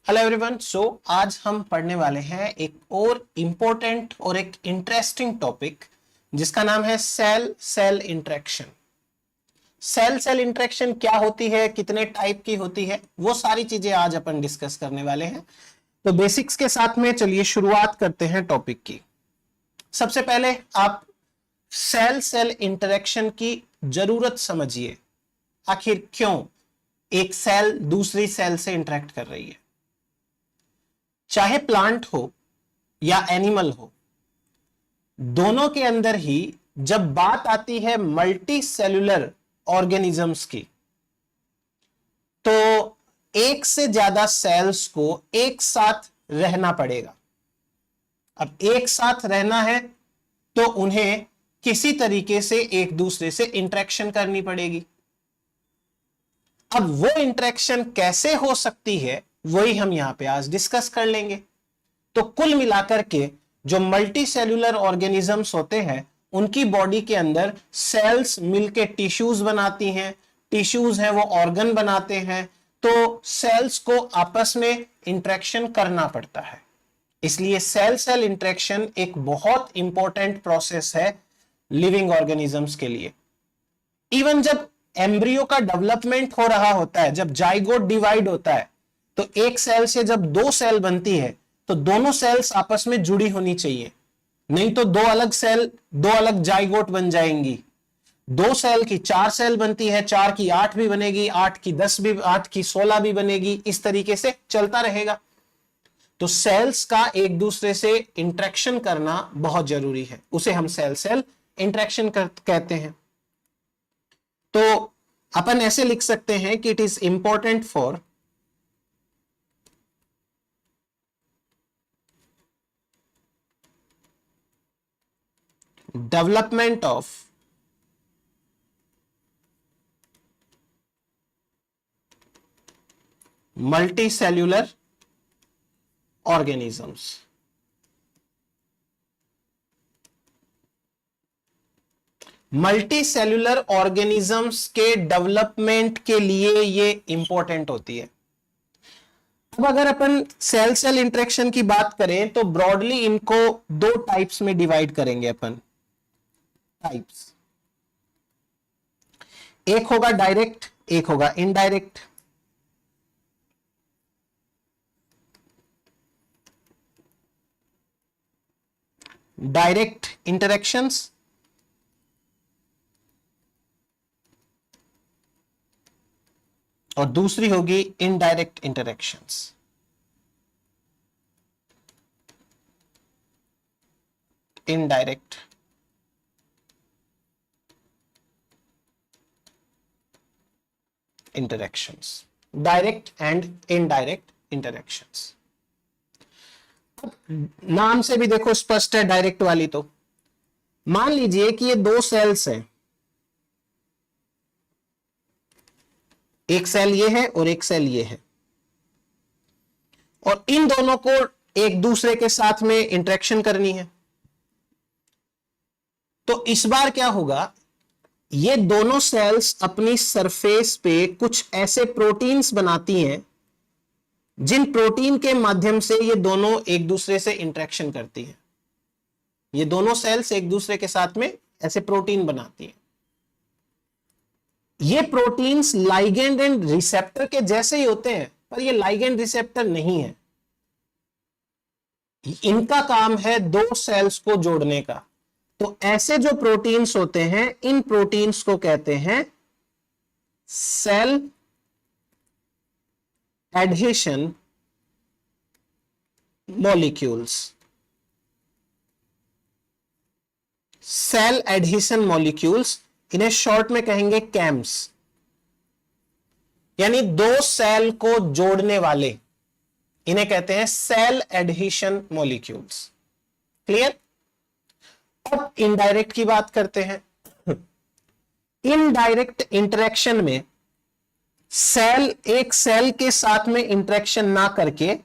Hello everyone. आज हम पढ़ने वाले हैं एक और इम्पोर्टेंट और एक इंटरेस्टिंग टॉपिक जिसका नाम है cell cell interaction. Cell cell interaction क्या होती है, कितने टाइप की होती है, वो सारी चीजें आज अपन डिस्कस करने वाले हैं। तो बेसिक्स के साथ में चलिए शुरुआत करते हैं टॉपिक की। सबसे पहले आप सेल सेल इंटरेक्शन की जरूरत समझिए। आखिर क्यों एक सेल दूसरी सेल से इंटरेक्ट कर रही है। चाहे प्लांट हो या एनिमल हो, दोनों के अंदर ही जब बात आती है मल्टी सेल्यूलर ऑर्गेनिजम्स की, तो एक से ज्यादा सेल्स को एक साथ रहना पड़ेगा। अब एक साथ रहना है तो उन्हें किसी तरीके से एक दूसरे से इंटरेक्शन करनी पड़ेगी। अब वो इंटरेक्शन कैसे हो सकती है वही हम यहां पे आज डिस्कस कर लेंगे। तो कुल मिलाकर के जो मल्टी सेल्यूलर ऑर्गेनिजम्स होते हैं उनकी बॉडी के अंदर सेल्स मिलके टिश्यूज बनाती हैं, टिश्यूज हैं वो ऑर्गन बनाते हैं, तो सेल्स को आपस में इंटरेक्शन करना पड़ता है। इसलिए सेल सेल इंटरेक्शन एक बहुत इंपॉर्टेंट प्रोसेस है लिविंग ऑर्गेनिजम्स के लिए। इवन जब एम्ब्रियो का डेवलपमेंट हो रहा होता है, जब जाइगोट डिवाइड होता है, तो एक सेल से जब दो सेल बनती है तो दोनों सेल्स आपस में जुड़ी होनी चाहिए, नहीं तो दो अलग सेल, दो अलग जाइगोट बन जाएंगी। दो सेल की चार सेल बनती है, चार की आठ भी बनेगी, आठ की 10 भी, आठ की 16 भी बनेगी, इस तरीके से चलता रहेगा। तो सेल्स का एक दूसरे से इंटरेक्शन करना बहुत जरूरी है, उसे हम सेल सेल इंटरेक्शन कहते हैं। तो अपन ऐसे लिख सकते हैं कि it is important for development of multicellular organisms. Multicellular organisms के डेवलपमेंट के लिए ये इंपॉर्टेंट होती है। अब अगर अपन सेल सेल इंटरेक्शन की बात करें तो ब्रॉडली इनको दो टाइप्स में डिवाइड करेंगे अपन। टाइप्स, एक होगा डायरेक्ट, एक होगा इनडायरेक्ट। डायरेक्ट इंटरेक्शंस और दूसरी होगी indirect interactions. Indirect interactions, direct and indirect interactions. नाम से भी देखो स्पष्ट है डायरेक्ट वाली। तो मान लीजिए कि ये दो सेल्स हैं, एक सेल ये है और एक सेल ये है, और इन दोनों को एक दूसरे के साथ में इंटरेक्शन करनी है। तो इस बार क्या होगा, ये दोनों सेल्स अपनी सरफेस पे कुछ ऐसे प्रोटीन्स बनाती हैं जिन प्रोटीन के माध्यम से ये दोनों एक दूसरे से इंटरेक्शन करती हैं। ये दोनों सेल्स एक दूसरे के साथ में ऐसे प्रोटीन बनाती हैं। ये प्रोटीन्स लाइगेंड एंड रिसेप्टर के जैसे ही होते हैं, पर ये लाइगेंड रिसेप्टर नहीं है। इनका काम है दो सेल्स को जोड़ने का। तो ऐसे जो प्रोटीन्स होते हैं, इन प्रोटीन्स को कहते हैं cell adhesion molecules. Cell adhesion molecules, इन्हें शॉर्ट में कहेंगे कैम्स, यानी दो सेल को जोड़ने वाले, इन्हें कहते हैं सेल एडहेशन मॉलिक्यूल्स। क्लियर? अब इनडायरेक्ट की बात करते हैं। इनडायरेक्ट इंटरेक्शन में सेल एक सेल के साथ में इंटरेक्शन ना करके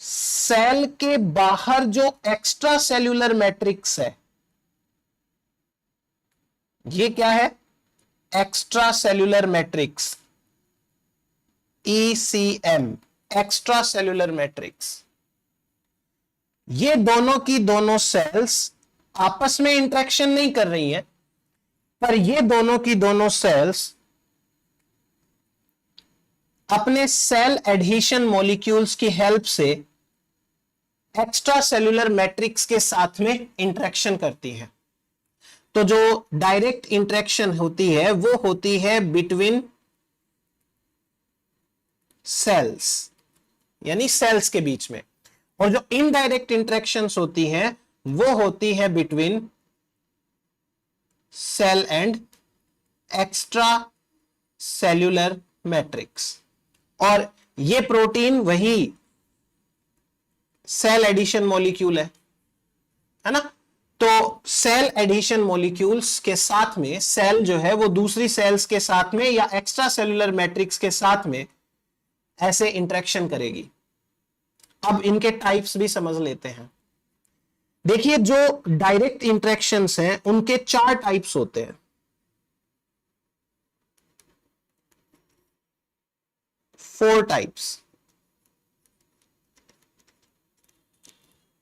सेल के बाहर जो एक्स्ट्रा सेल्यूलर मैट्रिक्स है, ये क्या है? Extra cellular matrix, ECM, extra cellular matrix. ये दोनों की दोनों सेल्स आपस में इंटरेक्शन नहीं कर रही हैं, पर ये दोनों की दोनों सेल्स अपने सेल एडहेशन मॉलिक्यूल्स की हेल्प से एक्स्ट्रा सेल्यूलर मैट्रिक्स के साथ में इंटरेक्शन करती हैं। तो जो डायरेक्ट इंटरेक्शन होती है वो होती है बिटवीन सेल्स, यानी सेल्स के बीच में, और जो इनडायरेक्ट इंटरेक्शंस होती हैं वो होती है between cell and extracellular matrix. और ये प्रोटीन वही सेल एडिशन मॉलिक्यूल है ना। तो सेल एडिशन मॉलिक्यूल्स के साथ में सेल जो है वो दूसरी सेल्स के साथ में या एक्स्ट्रा सेल्यूलर मैट्रिक्स के साथ में ऐसे इंटरेक्शन करेगी। अब इनके टाइप्स भी समझ लेते हैं। देखिए, जो डायरेक्ट इंटरेक्शंस हैं उनके 4 टाइप्स होते हैं। 4 टाइप्स।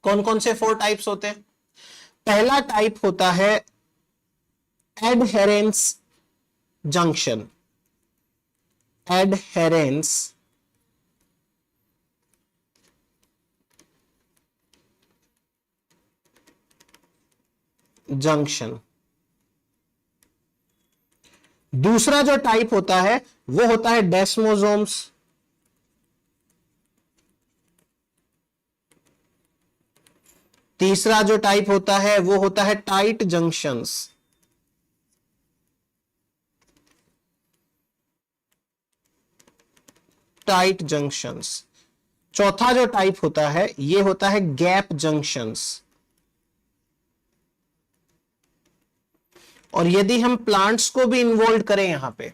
कौन कौन से 4 टाइप्स होते हैं? पहला टाइप होता है एडहेरेंस जंक्शन। Adherence junction. दूसरा जो टाइप होता है वो होता है डेस्मोसोम्स। तीसरा जो टाइप होता है वो होता है टाइट जंक्शंस। Tight junctions. चौथा जो टाइप होता है ये होता है गैप जंक्शंस। और यदि हम प्लांट्स को भी इन्वॉल्व करें यहां पे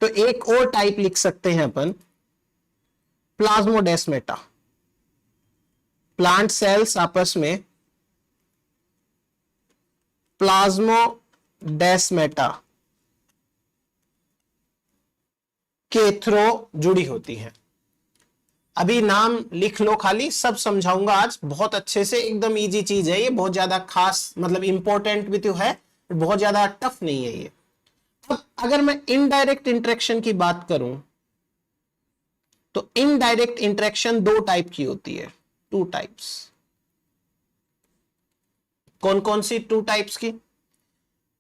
तो एक और टाइप लिख सकते हैं अपन, प्लाज्मोडेस्मेटा। प्लांट सेल्स आपस में प्लाज्मोडेस्मेटा के थ्रू जुड़ी होती हैं। अभी नाम लिख लो, खाली सब समझाऊंगा आज बहुत अच्छे से। एकदम इजी चीज है ये, बहुत ज्यादा खास मतलब इंपॉर्टेंट भी तो है, बहुत ज्यादा टफ नहीं है ये। अब अगर मैं इनडायरेक्ट इंटरेक्शन की बात करूं तो इनडायरेक्ट इंटरेक्शन 2 टाइप की होती है। 2 टाइप्स। कौन कौन सी 2 टाइप्स की?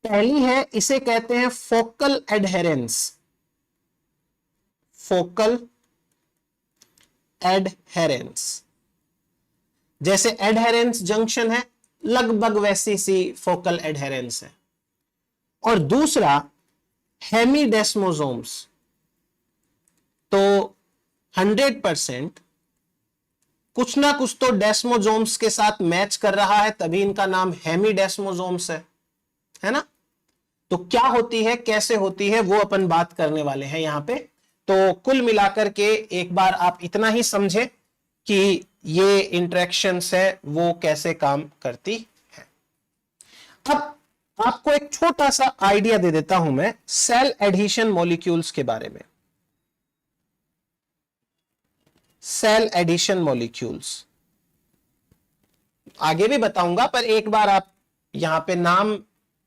पहली है, इसे कहते हैं फोकल एडहेरेंस। Focal adherence. जैसे एडहेरेंस जंक्शन है, लगभग वैसी सी फोकल एडहेरेंस है। और दूसरा हेमीडेस्मोसोम्स। तो 100% कुछ ना कुछ तो डेस्मोसोम्स के साथ मैच कर रहा है, तभी इनका नाम हेमीडेस्मोसोम्स है ना। तो क्या होती है, कैसे होती है, वो अपन बात करने वाले हैं यहां पे। तो कुल मिलाकर के एक बार आप इतना ही समझे कि ये इंटरेक्शंस है वो कैसे काम करती है। अब आपको एक छोटा सा आइडिया दे देता हूं मैं सेल एडहेशन मॉलिक्यूल्स के बारे में। सेल एडिशन मॉलिक्यूल्स आगे भी बताऊंगा, पर एक बार आप यहां पे नाम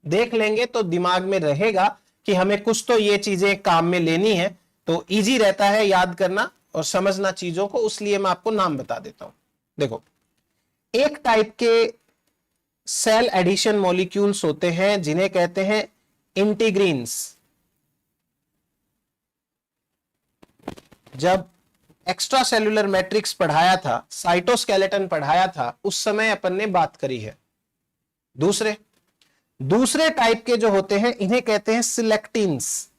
देख लेंगे तो दिमाग में रहेगा कि हमें कुछ तो ये चीजें काम में लेनी है, तो इजी रहता है याद करना और समझना चीजों को, इसलिए मैं आपको नाम बता देता हूं। देखो, एक टाइप के सेल एडिशन मॉलिक्यूल्स होते हैं जिन्हें कहते हैं इंटीग्रीन्स। जब एक्स्ट्रा सेल्यूलर मैट्रिक्स पढ़ाया था, साइटोस्केलेटन पढ़ाया था, उस समय अपन ने बात करी है। दूसरे टाइप के जो होते हैं इन्हें कहते हैं सिलेक्टिन्स।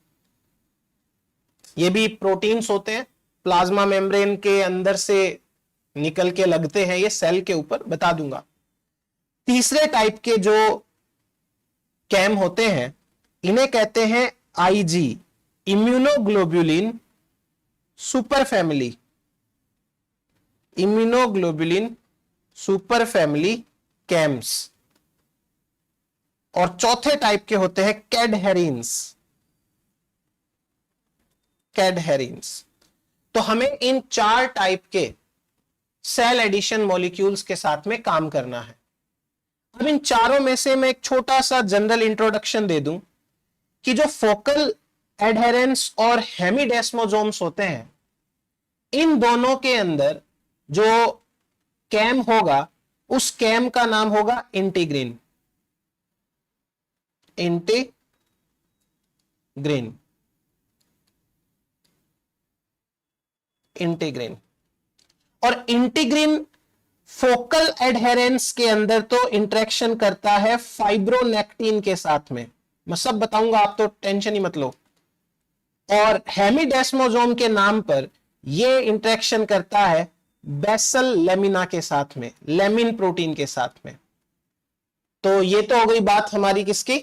ये भी प्रोटीन्स होते हैं, प्लाज्मा मेम्ब्रेन के अंदर से निकल के लगते हैं ये सेल के ऊपर, बता दूंगा। तीसरे टाइप के जो कैम होते हैं इन्हें कहते हैं IG, immunoglobulin super family. Immunoglobulin super family camps. और चौथे टाइप के होते हैं कैडहेरिन्स। कैडहेरिन्स। तो हमें इन 4 टाइप के सेल एडिशन मॉलिक्यूल्स के साथ में काम करना है। अब इन चारों में से मैं एक छोटा सा जनरल इंट्रोडक्शन दे दूं कि जो फोकल एडहेरेंस और हेमिडेस्मोसोम्स होते हैं, इन दोनों के अंदर जो कैम होगा उस कैम का नाम होगा इंटीग्रिन। इंटीग्रिन और इंटीग्रिन फोकल एडहेरेंस के अंदर तो इंटरेक्शन करता है फाइब्रोनेक्टिन के साथ में, मैं सब बताऊंगा, आप तो टेंशन ही मत लो। और हेमिडेस्मोसोम के नाम पर यह इंटरेक्शन करता है बेसल लेमिना के साथ में, लेमिन प्रोटीन के साथ में। तो ये तो हो गई बात हमारी किसकी,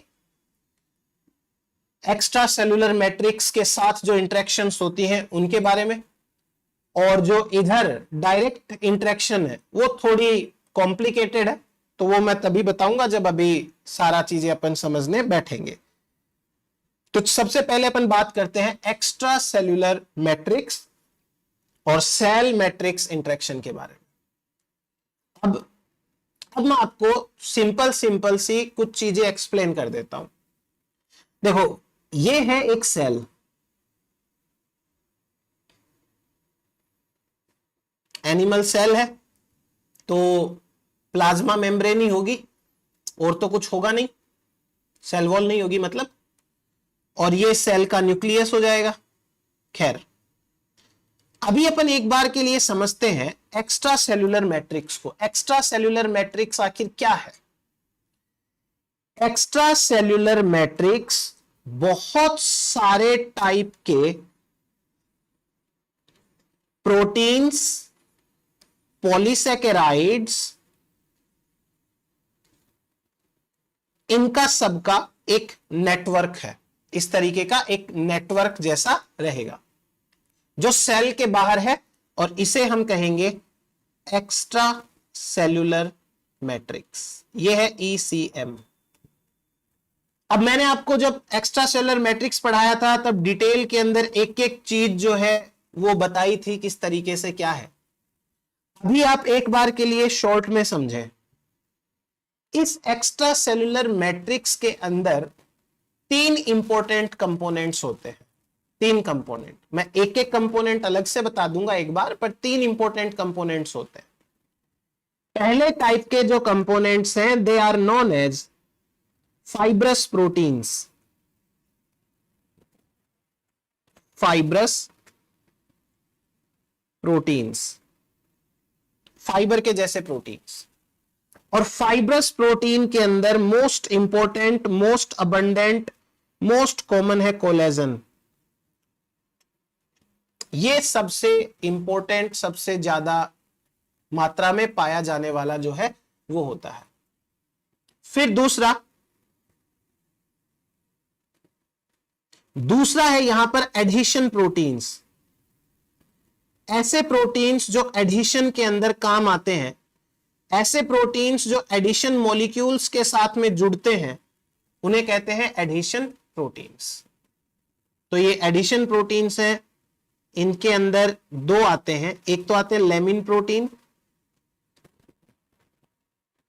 एक्स्ट्रा सेलुलर मैट्रिक्स के साथ जो इंटरेक्शंस होती हैं उनके बारे में। और जो इधर डायरेक्ट इंटरेक्शन है वो थोड़ी कॉम्प्लिकेटेड है, तो वो मैं तभी बताऊंगा जब अभी सारा चीजें अपन समझने बैठेंगे। तो सबसे पहले अपन बात करते हैं एक्स्ट्रा सेल्यूलर मैट्रिक्स और सेल मैट्रिक्स इंटरेक्शन के बारे में। अब मैं आपको सिंपल सी कुछ चीजें एक्सप्लेन कर देता हूं। देखो, ये है एक सेल, एनिमल सेल है, तो प्लाज्मा मेम्ब्रेन ही होगी और तो कुछ होगा नहीं, सेल वॉल नहीं होगी मतलब, और ये सेल का न्यूक्लियस हो जाएगा। खैर, अभी अपन एक बार के लिए समझते हैं एक्स्ट्रा सेल्यूलर मैट्रिक्स को। एक्स्ट्रा सेल्यूलर मैट्रिक्स आखिर क्या है? एक्स्ट्रा सेल्यूलर मैट्रिक्स बहुत सारे टाइप के प्रोटीन्स, पॉलीसेकेराइड्स, इनका सबका एक नेटवर्क है। इस तरीके का एक नेटवर्क जैसा रहेगा जो सेल के बाहर है, और इसे हम कहेंगे एक्स्ट्रा सेल्यूलर मैट्रिक्स। यह है ECM। अब मैंने आपको जब एक्स्ट्रा सेल्यूलर मैट्रिक्स पढ़ाया था तब डिटेल के अंदर एक एक चीज जो है वो बताई थी किस तरीके से क्या है। अभी आप एक बार के लिए शॉर्ट में समझें। इस एक्स्ट्रा सेल्यूलर मैट्रिक्स के अंदर 3 इंपॉर्टेंट कंपोनेंट्स होते हैं। 3 कंपोनेंट, मैं एक एक कंपोनेंट अलग से बता दूंगा एक बार, पर 3 इंपॉर्टेंट कंपोनेंट्स होते हैं। पहले टाइप के जो कंपोनेंट्स हैं, they are known as fibrous proteins. Fibrous proteins, fibre के जैसे प्रोटीन्स। और फाइब्रस प्रोटीन के अंदर most important, most abundant, most common है कोलेजन। ये सबसे इंपॉर्टेंट, सबसे ज्यादा मात्रा में पाया जाने वाला जो है वो होता है। फिर दूसरा है यहां पर एडहेशन प्रोटीन्स। ऐसे प्रोटीन्स जो एडहेशन के अंदर काम आते हैं, ऐसे प्रोटीन्स जो एडिशन मॉलिक्यूल्स के साथ में जुड़ते हैं, उन्हें कहते हैं एडहेशन प्रोटीन्स। तो ये एडिशन प्रोटीन्स हैं, इनके अंदर 2 आते हैं। एक तो आते हैं लेमिन प्रोटीन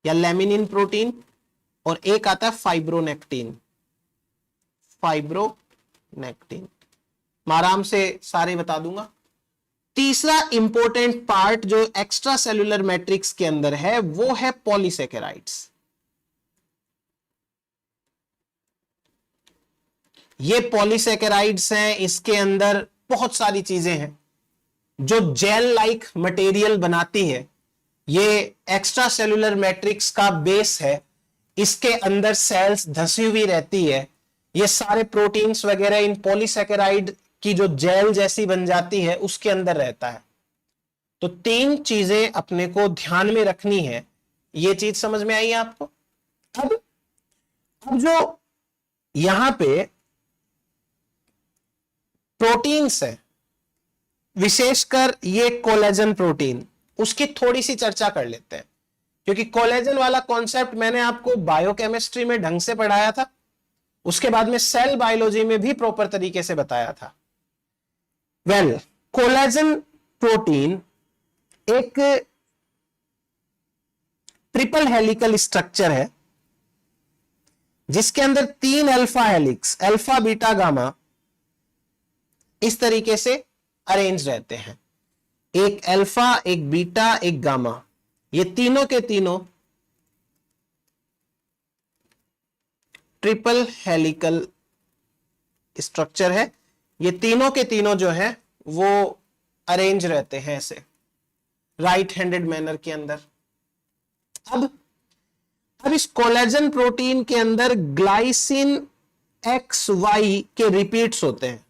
या लेमिनिन प्रोटीन, और एक आता है फाइब्रोनेक्टिन। फाइब्रोनेक्टिन मैं आराम से सारे बता दूंगा। तीसरा इंपॉर्टेंट पार्ट जो एक्स्ट्रा सेल्यूलर मैट्रिक्स के अंदर है वो है पॉलीसेकेराइड्स। ये पॉलीसेकेराइड्स हैं, इसके अंदर बहुत सारी चीजें हैं जो जेल लाइक मटेरियल बनाती है। ये एक्स्ट्रा सेल्यूलर मैट्रिक्स का बेस है, इसके अंदर सेल्स धसी हुई रहती है। ये सारे प्रोटीन्स वगैरह इन पॉलीसेकेराइड की जो जेल जैसी बन जाती है उसके अंदर रहता है। तो 3 चीजें अपने को ध्यान में रखनी है। ये चीज समझ में आई है आपको? अब जो यहां पे प्रोटीन्स है, विशेषकर ये कोलेजन प्रोटीन, उसकी थोड़ी सी चर्चा कर लेते हैं, क्योंकि कोलेजन वाला कॉन्सेप्ट मैंने आपको बायोकेमिस्ट्री में ढंग से पढ़ाया था, उसके बाद में सेल बायोलॉजी में भी प्रॉपर तरीके से बताया था। कोलेजन प्रोटीन एक ट्रिपल हेलिकल स्ट्रक्चर है जिसके अंदर 3 alpha helix, alpha beta gamma इस तरीके से अरेंज रहते हैं। एक अल्फा, एक बीटा, एक गामा, ये तीनों के तीनों ट्रिपल हेलिकल स्ट्रक्चर है। ये तीनों के तीनों जो है वो अरेंज रहते हैं ऐसे राइट हैंडेड मैनर के अंदर। अब इस कोलेजन प्रोटीन के अंदर ग्लाइसिन एक्स वाई के रिपीट्स होते हैं।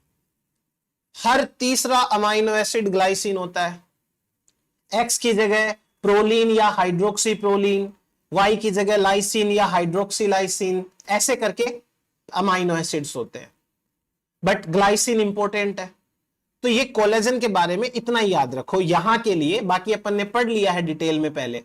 हर तीसरा अमाइनो एसिड ग्लाइसिन होता है। एक्स की जगह प्रोलीन या हाइड्रोक्सी प्रोलीन, वाई की जगह लाइसिन या हाइड्रोक्सी लाइसिन, ऐसे करके अमाइनो एसिड्स होते हैं। बट ग्लाइसिन इंपॉर्टेंट है, तो ये कोलेजन के बारे में इतना ही याद रखो यहां के लिए। बाकी अपन ने पढ़ लिया है डिटेल में पहले।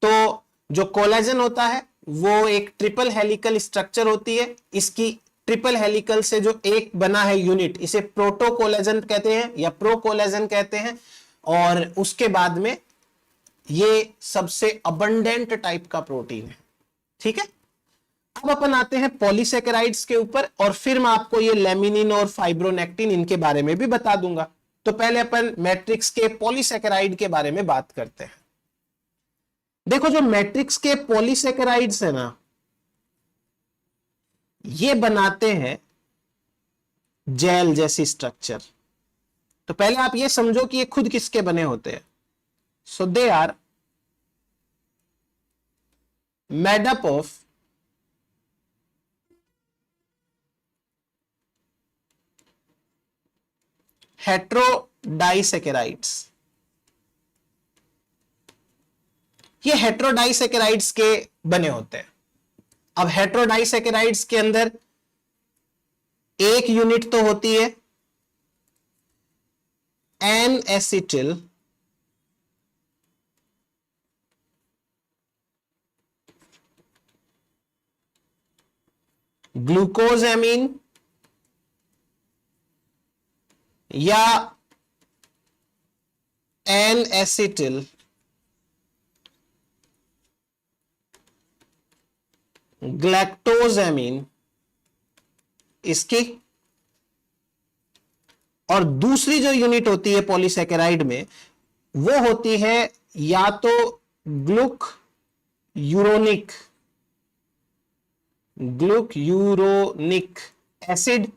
तो जो कोलेजन होता है वो एक ट्रिपल हेलिकल स्ट्रक्चर होती है। इसकी ट्रिपल हेलिकल से जो एक बना है यूनिट, इसे प्रोटोकोलेजन कहते हैं या प्रोकोलेजन कहते हैं। और उसके बाद में ये सबसे अबंडेंट टाइप का प्रोटीन है। ठीक है, अब अपन आते हैं पॉलीसेकेराइड्स के ऊपर और फिर मैं आपको ये लेमिनिन और फाइब्रोनेक्टिन इनके बारे में भी बता दूंगा। तो पहले अपन मैट्रिक्स के पॉलीसेकेराइड के बारे में बात करते हैं। देखो, जो मैट्रिक्स के पॉलीसेकेराइड्स है ना, ये बनाते हैं जेल जैसी स्ट्रक्चर। तो पहले आप ये समझो कि ये खुद किसके बने होते हैं। So they are made up of heterodisaccharides. ये हेट्रोडाइसेकेराइड्स के बने होते हैं। अब हेट्रोडाइसेकेराइड्स के अंदर एक यूनिट तो होती है एन एसिटिल ग्लूकोज एमीन या एन एसिटिल ग्लैक्टोज एमीन इसकी। और दूसरी जो यूनिट होती है पॉलीसेकेराइड में वो होती है या तो ग्लूक यूरोनिक एसिड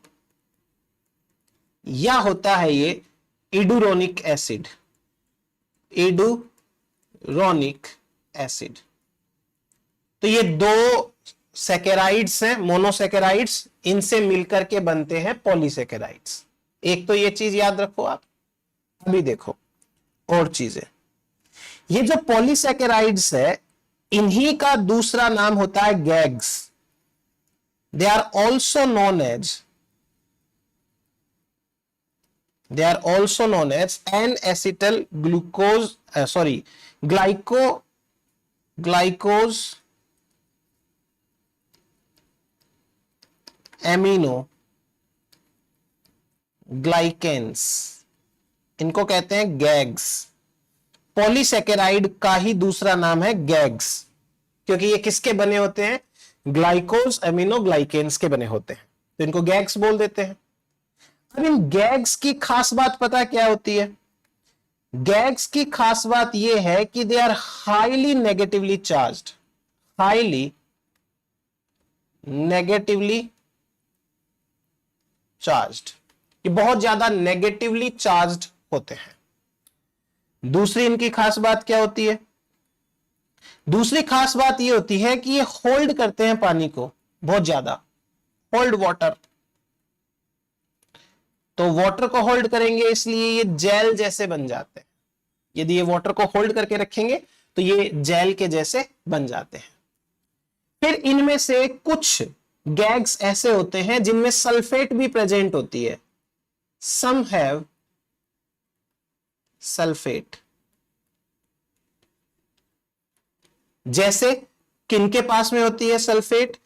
या होता है ये इडुरोनिक एसिड, इडुरोनिक एसिड। तो ये दो सेकेराइड्स हैं, मोनोसेकेराइड्स, इनसे मिलकर के बनते हैं पॉलीसेकेराइड्स। एक तो ये चीज याद रखो आप। अभी देखो और चीजें, ये जो पॉलीसेकेराइड्स है इन्हीं का दूसरा नाम होता है GAGs. They are also known as N acetyl glycosaminoglycans, इनको कहते हैं गैग्स। पॉलीसेकेराइड का ही दूसरा नाम है गैग्स, क्योंकि ये किसके बने होते हैं, ग्लाइकोज एमिनो ग्लाइकेंस के बने होते हैं, तो इनको गैग्स बोल देते हैं। अब इन गैग्स की खास बात पता क्या होती है। गैग्स की खास बात यह है कि they are highly negatively charged, ये बहुत ज्यादा नेगेटिवली चार्ज्ड होते हैं। दूसरी इनकी खास बात क्या होती है, दूसरी खास बात यह होती है कि ये होल्ड करते हैं पानी को बहुत ज्यादा, होल्ड वाटर। तो वाटर को होल्ड करेंगे इसलिए ये जेल जैसे बन जाते हैं। यदि ये वाटर को होल्ड करके रखेंगे तो ये जेल के जैसे बन जाते हैं। फिर इनमें से कुछ गैग्स ऐसे होते हैं जिनमें सल्फेट भी प्रेजेंट होती है। सम हैव सल्फेट, जैसे किनके पास में होती है सल्फेट,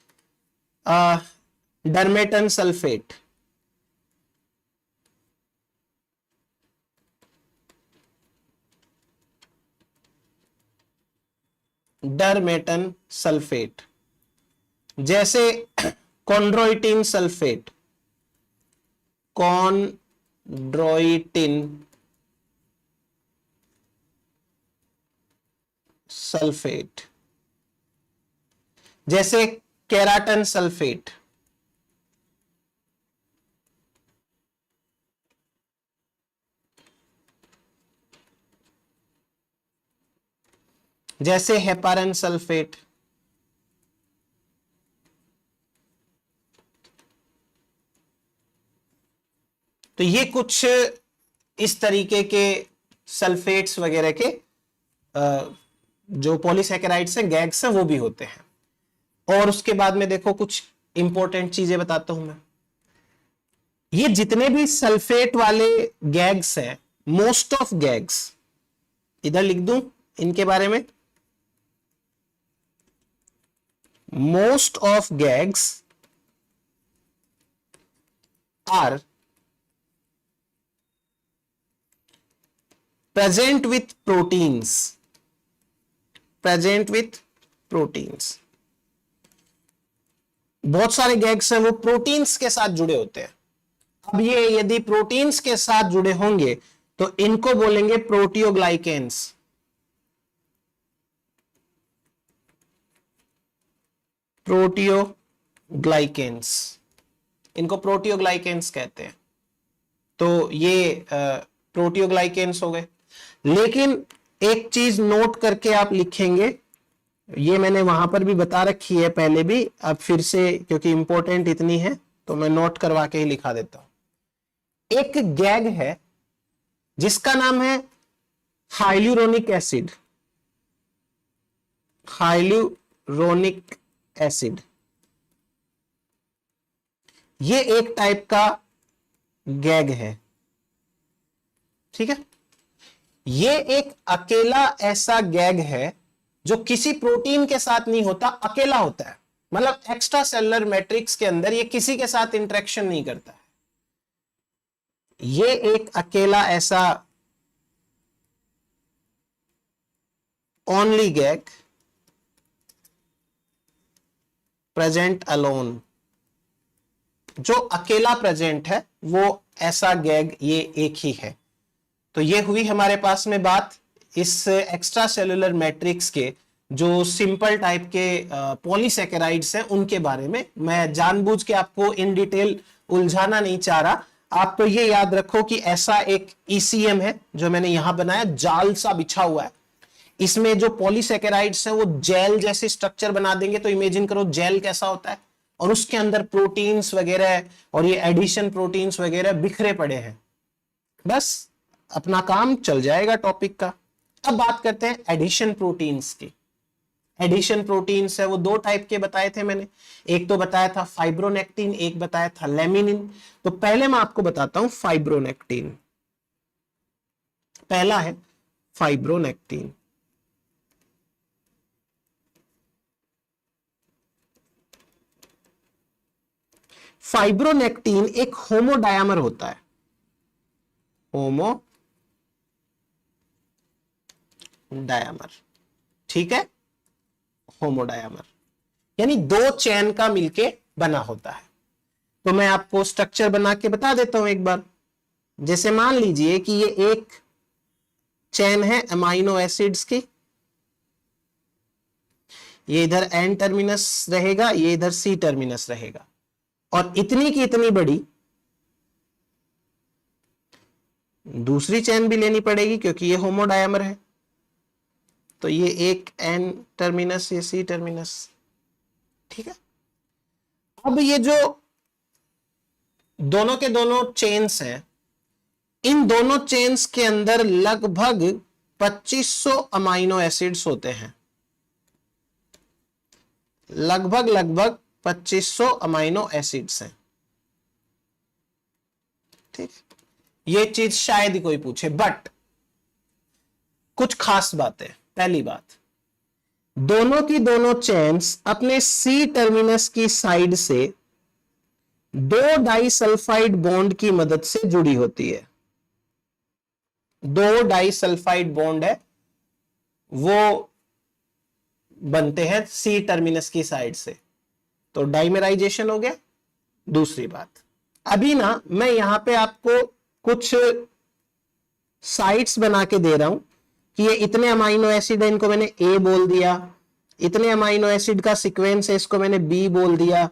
डरमेटन सल्फेट, डरमेटन सल्फेट, जैसे कॉन्ड्रोइटिन सल्फेट, कॉन्ड्रोइटिन सल्फेट, जैसे केराटन सल्फेट, जैसे हेपारन सल्फेट, तो ये कुछ इस तरीके के सल्फेट्स वगैरह के जो पॉलीसैकेराइड्स हैं, गैग्स हैं, वो भी होते हैं। और उसके बाद में देखो कुछ इंपॉर्टेंट चीजें बताता हूं मैं। ये जितने भी सल्फेट वाले गैग्स हैं, मोस्ट ऑफ गैग्स, इधर लिख दूं इनके बारे में, most of GAGs are present with proteins, present with proteins। बहुत सारे गैग्स हैं वो प्रोटीन्स के साथ जुड़े होते हैं। अब ये यदि प्रोटीन्स के साथ जुड़े होंगे तो इनको बोलेंगे प्रोटियोग्लाइकेन्स, प्रोटियोग्लाइकेन्स, इनको प्रोटियोग्लाइकेन्स कहते हैं। तो ये प्रोटियोग्लाइकेन्स हो गए। लेकिन एक चीज नोट करके आप लिखेंगे, ये मैंने वहां पर भी बता रखी है पहले भी, अब फिर से क्योंकि इंपॉर्टेंट इतनी है तो मैं नोट करवा के ही लिखा देता हूं। एक गैग है जिसका नाम है हाइल्यूरोनिक एसिड, हाइल्यूरोनिक एसिड। ये एक टाइप का गैग है, ठीक है। ये एक अकेला ऐसा गैग है जो किसी प्रोटीन के साथ नहीं होता, अकेला होता है। मतलब एक्स्ट्रा सेलुलर मैट्रिक्स के अंदर ये किसी के साथ इंटरेक्शन नहीं करता है। ये एक अकेला ऐसा ओनली गैग, प्रेजेंट अलोन, जो अकेला प्रेजेंट है, वो ऐसा गैग ये एक ही है। तो ये हुई हमारे पास में बात इस एक्स्ट्रा सेलुलर मैट्रिक्स के जो सिंपल टाइप के पॉलीसैकेराइड्स हैं उनके बारे में। मैं जानबूझ के आपको इन डिटेल उलझाना नहीं चाह रहा। आप तो ये याद रखो कि ऐसा एक ECM है जो मैंने यहां बनाया, जाल सा बिछा हुआ है। इसमें जो पॉलीसैकेराइड्स हैं वो जेल जैसे स्ट्रक्चर बना देंगे। तो इमेजिन करो जेल कैसा होता है, और उसके अंदर प्रोटीन्स वगैरह और ये एडिशन प्रोटीन्स वगैरह बिखरे पड़े हैं। बस अपना काम चल जाएगा टॉपिक का। अब बात करते हैं एडिशन प्रोटीन्स की। एडिशन प्रोटीन्स है वो दो टाइप के बताए थे मैंने, एक तो बताया था फाइब्रोनेक्टिन, एक बताया था लेमिनिन। तो पहले मैं आपको बताता हूं फाइब्रोनेक्टिन। पहला है फाइब्रोनेक्टिन। फाइब्रोनेक्टिन एक होमोडायमर होता है, होमोडायमर, ठीक है। होमोडायमर यानी दो चेन का मिलके बना होता है। तो मैं आपको स्ट्रक्चर बना के बता देता हूं एक बार। जैसे मान लीजिए कि ये एक चेन है अमाइनो एसिड्स की, ये इधर N टर्मिनस रहेगा, ये इधर C टर्मिनस रहेगा, और इतनी की इतनी बड़ी दूसरी चेन भी लेनी पड़ेगी क्योंकि ये होमोडायमर है। तो ये एक N टर्मिनस, ये C टर्मिनस, ठीक है। अब ये जो दोनों के दोनों चेन्स हैं, इन दोनों चेन्स के अंदर लगभग 2500 अमाइनो एसिड्स होते हैं। लगभग 2500 अमाइनो एसिड्स हैं, ठीक। ये चीज शायद ही कोई पूछे, बट कुछ खास बातें। पहली बात, दोनों की दोनों चेन्स अपने C टर्मिनस की साइड से दो डाइसल्फाइड बॉन्ड की मदद से जुड़ी होती है। दो डाइसल्फाइड बॉन्ड है वो बनते हैं सी टर्मिनस की साइड से, तो डाइमेराइजेशन हो गया। दूसरी बात, अभी ना मैं यहां पे आपको कुछ साइट्स बना के दे रहा हूं कि ये इतने अमाइनो एसिड है, इनको मैंने ए बोल दिया, इतने अमाइनो एसिड का सीक्वेंस है, इसको मैंने बी बोल दिया,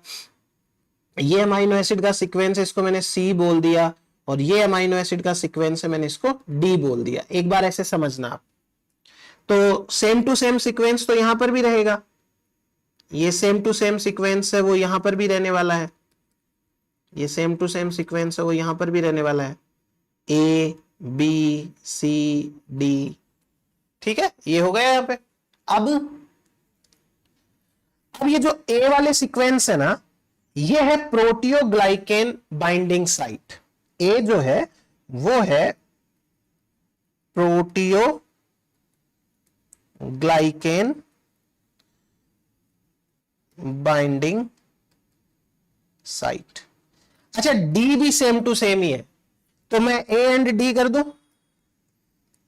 ये अमाइनो एसिड का सीक्वेंस है, इसको मैंने सी बोल दिया, और ये अमाइनो एसिड का सीक्वेंस है, मैंने इसको डी बोल दिया। एक बार ऐसे समझना आप। तो सेम टू सेम सीक्वेंस तो यहां पर भी रहेगा, ये सेम टू सेम सीक्वेंस है वो यहां पर भी रहने वाला है, ये सेम टू सेम सीक्वेंस है वो यहां पर भी रहने वाला है, ए बी सी डी। ठीक है, ये हो गया यहां पे। अब ये जो ए वाले सीक्वेंस है ना, ये है प्रोटियोग्लाइकेन बाइंडिंग साइट। ए जो है वो है प्रोटियोग्लाइकेन बाइंडिंग साइट। अच्छा, डी भी सेम टू सेम ही है, तो मैं ए एंड डी कर दूं।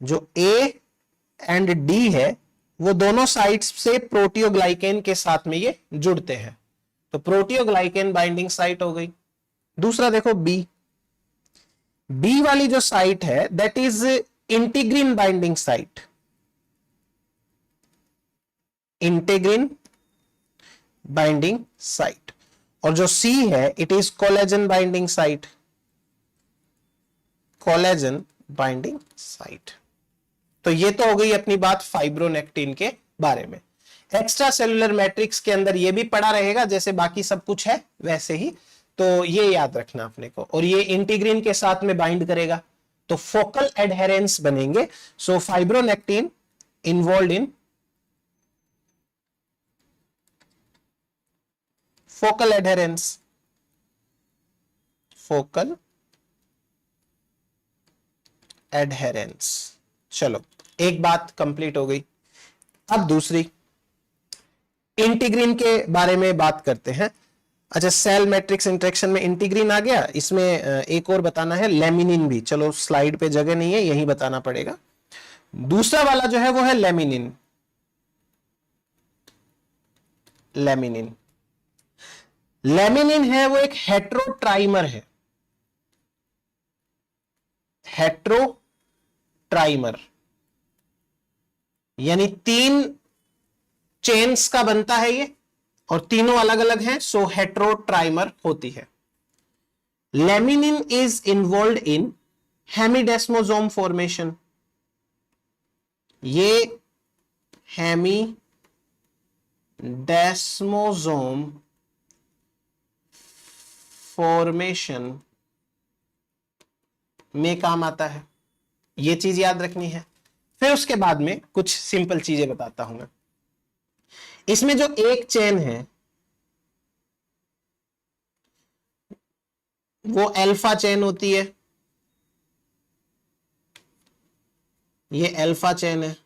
जो ए एंड डी है वो दोनों साइट्स से प्रोटियोग्लाइकेन के साथ में ये जुड़ते हैं, तो प्रोटियोग्लाइकेन बाइंडिंग साइट हो गई। दूसरा देखो बी, बी वाली जो साइट है that is integrin binding site, integrin binding site. और जो सी है it is collagen binding site, collagen binding site. तो ये तो हो गई अपनी बात फाइब्रोनेक्टिन के बारे में। एक्स्ट्रा सेलुलर मैट्रिक्स के अंदर ये भी पड़ा रहेगा, जैसे बाकी सब कुछ है वैसे ही, तो ये याद रखना अपने को। और ये इंटीग्रिन के साथ में बाइंड करेगा तो फोकल एडहेरेंस बनेंगे। So fibronectin involve in focal adherens, focal adherens. चलो, एक बात कंप्लीट हो गई। अब दूसरी, इंटीग्रिन के बारे में बात करते हैं। अच्छा, सेल मैट्रिक्स इंटरेक्शन में इंटीग्रिन आ गया, इसमें एक और बताना है लेमिनिन भी। चलो, स्लाइड पे जगह नहीं है, यही बताना पड़ेगा। दूसरा वाला जो है वो है लेमिनिन। लेमिनिन, लेमिनिन है वो एक हेट्रोट्राइमर है, हेट्रोट्राइमर यानी 3 चेन्स का बनता है ये, और तीनों अलग अलग हैं, सो हेट्रोट्राइमर होती है। Laminin is involve in hemidesmosome formation. ये हेमिडेस्मोसोम फॉर्मेशन में काम आता है, ये चीज याद रखनी है। फिर उसके बाद में कुछ सिंपल चीजें बताता हूं मैं। इसमें जो एक चेन है वो अल्फा चेन होती है, ये अल्फा चेन है।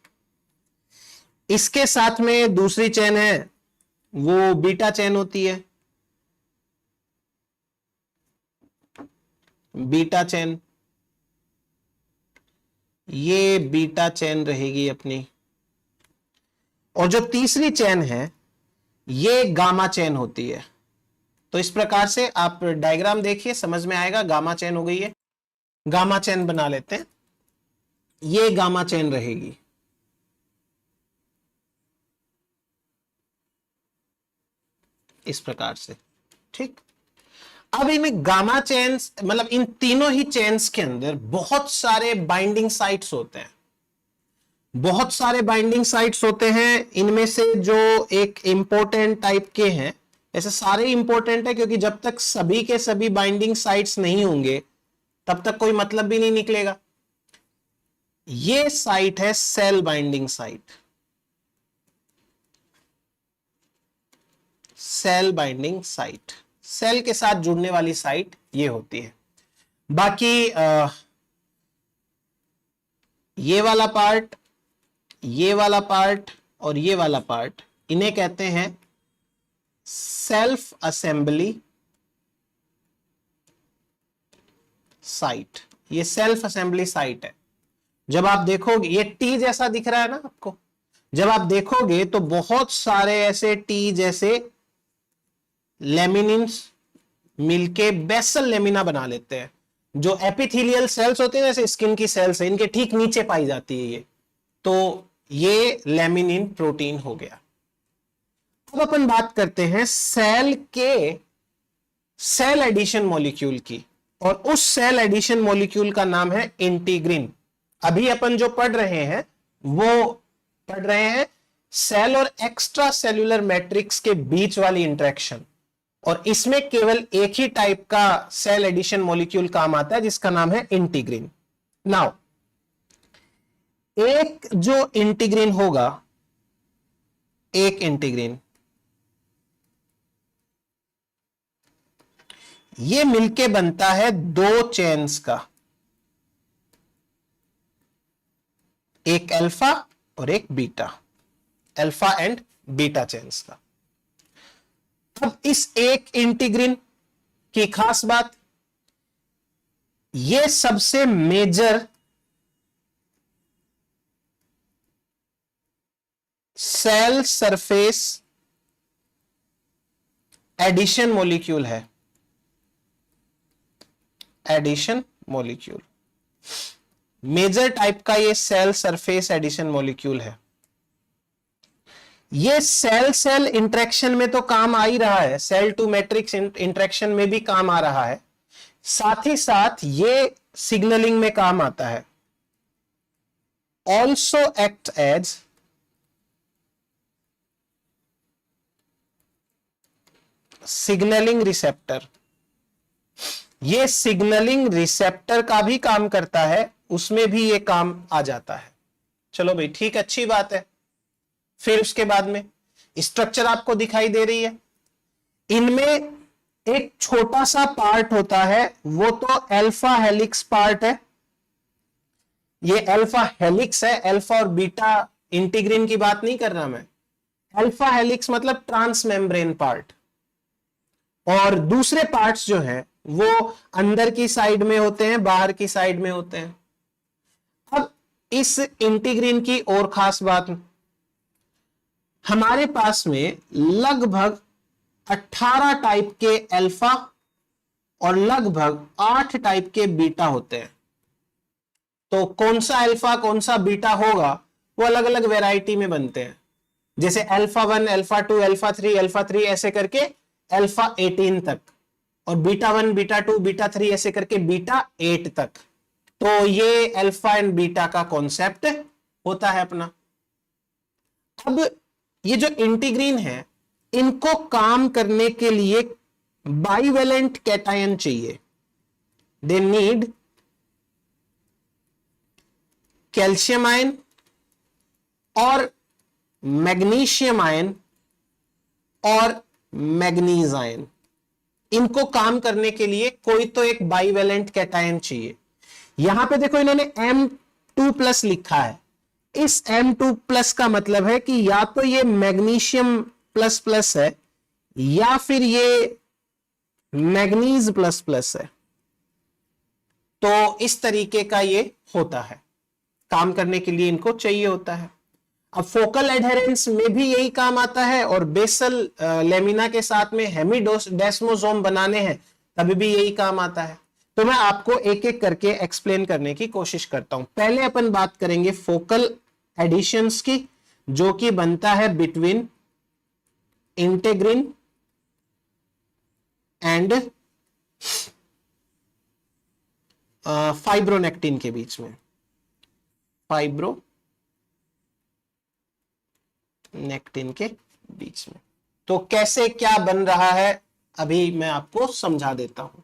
इसके साथ में दूसरी चेन है वो बीटा चेन होती है, बीटा चेन, ये बीटा चेन रहेगी अपनी। और जो तीसरी चेन है ये गामा चेन होती है। तो इस प्रकार से आप डायग्राम देखिए, समझ में आएगा। गामा चेन हो गई है, गामा चेन बना लेते हैं, ये गामा चेन रहेगी। इस प्रकार से, ठीक। अब इन गामा चेन्स, मतलब इन तीनों ही चेन्स के अंदर बहुत सारे बाइंडिंग साइट्स होते हैं, बहुत सारे बाइंडिंग साइट्स होते हैं। इनमें से जो एक इंपॉर्टेंट टाइप के हैं, ऐसे सारे इंपॉर्टेंट है क्योंकि जब तक सभी के सभी बाइंडिंग साइट्स नहीं होंगे तब तक कोई मतलब भी नहीं निकलेगा। ये साइट है cell binding site, cell binding site, cell के साथ जुड़ने वाली साइट ये होती है। बाकी ये वाला पार्ट, ये वाला पार्ट और ये वाला पार्ट, इन्हें कहते हैं सेल्फ असेंबली साइट। ये सेल्फ असेंबली साइट है। जब आप देखोगे ये टी जैसा दिख रहा है ना आपको, जब आप देखोगे तो बहुत सारे ऐसे टी जैसे लेमिनिन्स मिलके बेसल लेमिना बना लेते हैं। जो एपिथेलियल सेल्स होते हैं जैसे स्किन की सेल्स है, इनके ठीक नीचे पाई जाती है ये, तो ये लेमिनिन प्रोटीन हो गया। अब अपन बात करते हैं सेल के सेल एडिशन मॉलिक्यूल की, और उस सेल एडिशन मॉलिक्यूल का नाम है इंटीग्रिन। अभी अपन जो पढ़ रहे हैं वो पढ़ रहे हैं सेल और एक्स्ट्रा सेल्यूलर मैट्रिक्स के बीच वाली इंटरेक्शन, और इसमें केवल एक ही टाइप का सेल एडिशन मॉलिक्यूल काम आता है जिसका नाम है इंटीग्रिन। नाउ एक जो इंटीग्रिन होगा, एक इंटीग्रिन ये मिलके बनता है दो चेन्स का, एक अल्फा और एक beta, alpha and beta chains का। अब इस एक इंटीग्रिन की खास बात, ये सबसे major cell surface adhesion molecule है, एडिशन मॉलिक्यूल, मेजर टाइप का ये सेल सरफेस एडिशन मॉलिक्यूल है। ये सेल सेल इंटरेक्शन में तो काम आ ही रहा है, सेल टू मैट्रिक्स इंटरेक्शन में भी काम आ रहा है, साथ ही साथ ये सिग्नलिंग में काम आता है। Also act as signalling receptor, ये सिग्नलिंग रिसेप्टर का भी काम करता है, उसमें भी ये काम आ जाता है। चलो भाई ठीक, अच्छी बात है। फिर उसके बाद में स्ट्रक्चर आपको दिखाई दे रही है, इनमें एक छोटा सा पार्ट होता है, वो तो अल्फा हेलिक्स पार्ट है, ये अल्फा हेलिक्स है। अल्फा और बीटा इंटीग्रिन की बात नहीं कर रहा मैं, अल्फा हेलिक्स मतलब ट्रांस मेम्ब्रेन पार्ट, और दूसरे पार्ट्स जो हैं वो अंदर की साइड में होते हैं, बाहर की साइड में होते हैं। अब इस इंटीग्रिन की और खास बात, हमारे पास में लगभग 18 टाइप के अल्फा और लगभग 8 टाइप के बीटा होते हैं। तो कौन सा अल्फा कौन सा बीटा होगा वो अलग अलग वैरायटी में बनते हैं, जैसे अल्फा 1, अल्फा 2, अल्फा 3 ऐसे करके अल्फा 18 तक, और बीटा 1, बीटा 2, बीटा 3 ऐसे करके बीटा 8 तक। तो ये अल्फा एंड बीटा का कॉन्सेप्ट होता है अपना। अब ये जो इंटीग्रीन है, इनको काम करने के लिए बाइवेलेंट कैटायन चाहिए, दे नीड कैल्शियम आयन और मैग्नीशियम आयन और मैग्नीज आयन। इनको काम करने के लिए कोई तो एक बाइवेलेंट कैटायन चाहिए। यहां पे देखो इन्होंने M2+ लिखा है, इस M2+ का मतलब है कि या तो ये मैग्नीशियम प्लस प्लस है या फिर ये मैग्नीज प्लस प्लस है। तो इस तरीके का ये होता है, काम करने के लिए इनको चाहिए होता है। अब फोकल एडहेरेंस में भी यही काम आता है, और बेसल लेमिना के साथ में हेमिडेस्मोसोम बनाने हैं तभी भी यही काम आता है। तो मैं आपको एक एक करके एक्सप्लेन करने की कोशिश करता हूं। पहले अपन बात करेंगे फोकल एडिशंस की, जो कि बनता है बिटवीन इंटीग्रिन एंड फाइब्रोनेक्टिन के बीच में, फाइब्रोनेक्टिन के बीच में। तो कैसे क्या बन रहा है अभी मैं आपको समझा देता हूं।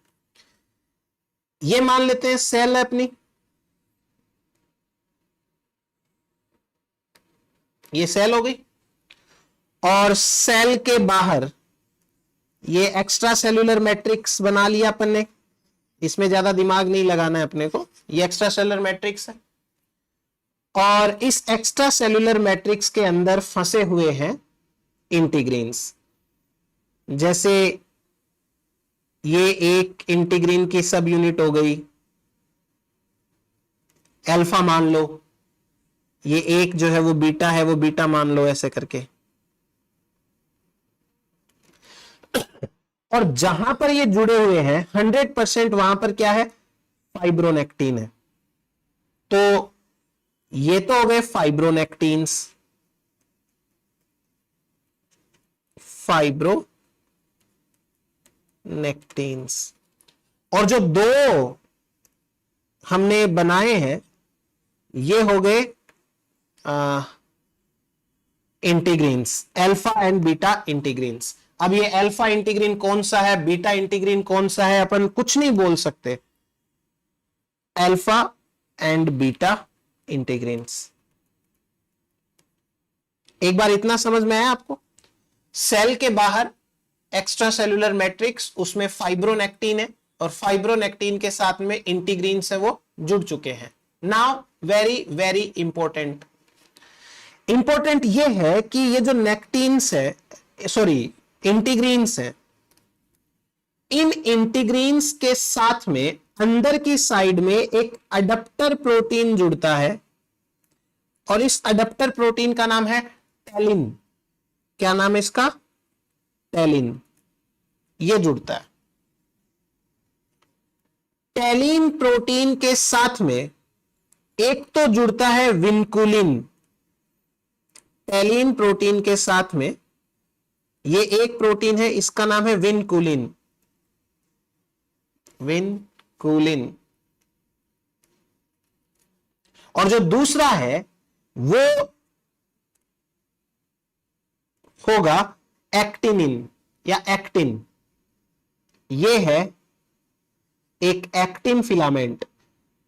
ये मान लेते हैं सेल है अपनी, ये सेल हो गई, और सेल के बाहर ये एक्स्ट्रा सेल्यूलर मैट्रिक्स बना लिया अपन ने, इसमें ज्यादा दिमाग नहीं लगाना है अपने को, ये एक्स्ट्रा सेल्यूलर मैट्रिक्स है। और इस एक्स्ट्रा सेल्यूलर मैट्रिक्स के अंदर फंसे हुए हैं इंटीग्रीन्स। जैसे ये एक इंटीग्रीन की सब यूनिट हो गई, अल्फा मान लो, ये एक जो है वो बीटा है, वो बीटा मान लो ऐसे करके। और जहां पर ये जुड़े हुए हैं 100% वहां पर क्या है, फाइब्रोनेक्टिन है। तो ये तो हो गए फाइब्रोनेक्टिन्स, फाइब्रोनेक्टिन्स। और जो दो हमने बनाए हैं ये हो गए इंटीग्रीन्स, अल्फा एंड बीटा इंटीग्रीन्स। अब ये अल्फा इंटीग्रीन कौन सा है, बीटा इंटीग्रीन कौन सा है, अपन कुछ नहीं बोल सकते। Alpha and beta integrins. एक बार इतना समझ में आया आपको? सेल के बाहर एक्स्ट्रा सेलुलर मैट्रिक्स, उसमें फाइब्रोनेक्टिन है और फाइब्रोनेक्टिन के साथ में इंटीग्रीन्स है, वो जुड़ चुके हैं। नाउ वेरी वेरी इंपॉर्टेंट ये है कि ये जो नेक्टिन्स है, सॉरी इंटीग्रीन्स है, इन इंटीग्रीन्स के साथ में अंदर की साइड में एक अडप्टर प्रोटीन जुड़ता है और इस अडप्टर प्रोटीन का नाम है टेलिन। क्या नाम है इसका? टेलिन। ये जुड़ता है। टेलिन प्रोटीन के साथ में एक तो जुड़ता है विनकुलिन। टेलिन प्रोटीन के साथ में ये एक प्रोटीन है, इसका नाम है विनकुलिन। विनकुलिन। और जो दूसरा है वो होगा एक्टिनिन या एक्टिन। ये है एक एक्टिन फिलामेंट।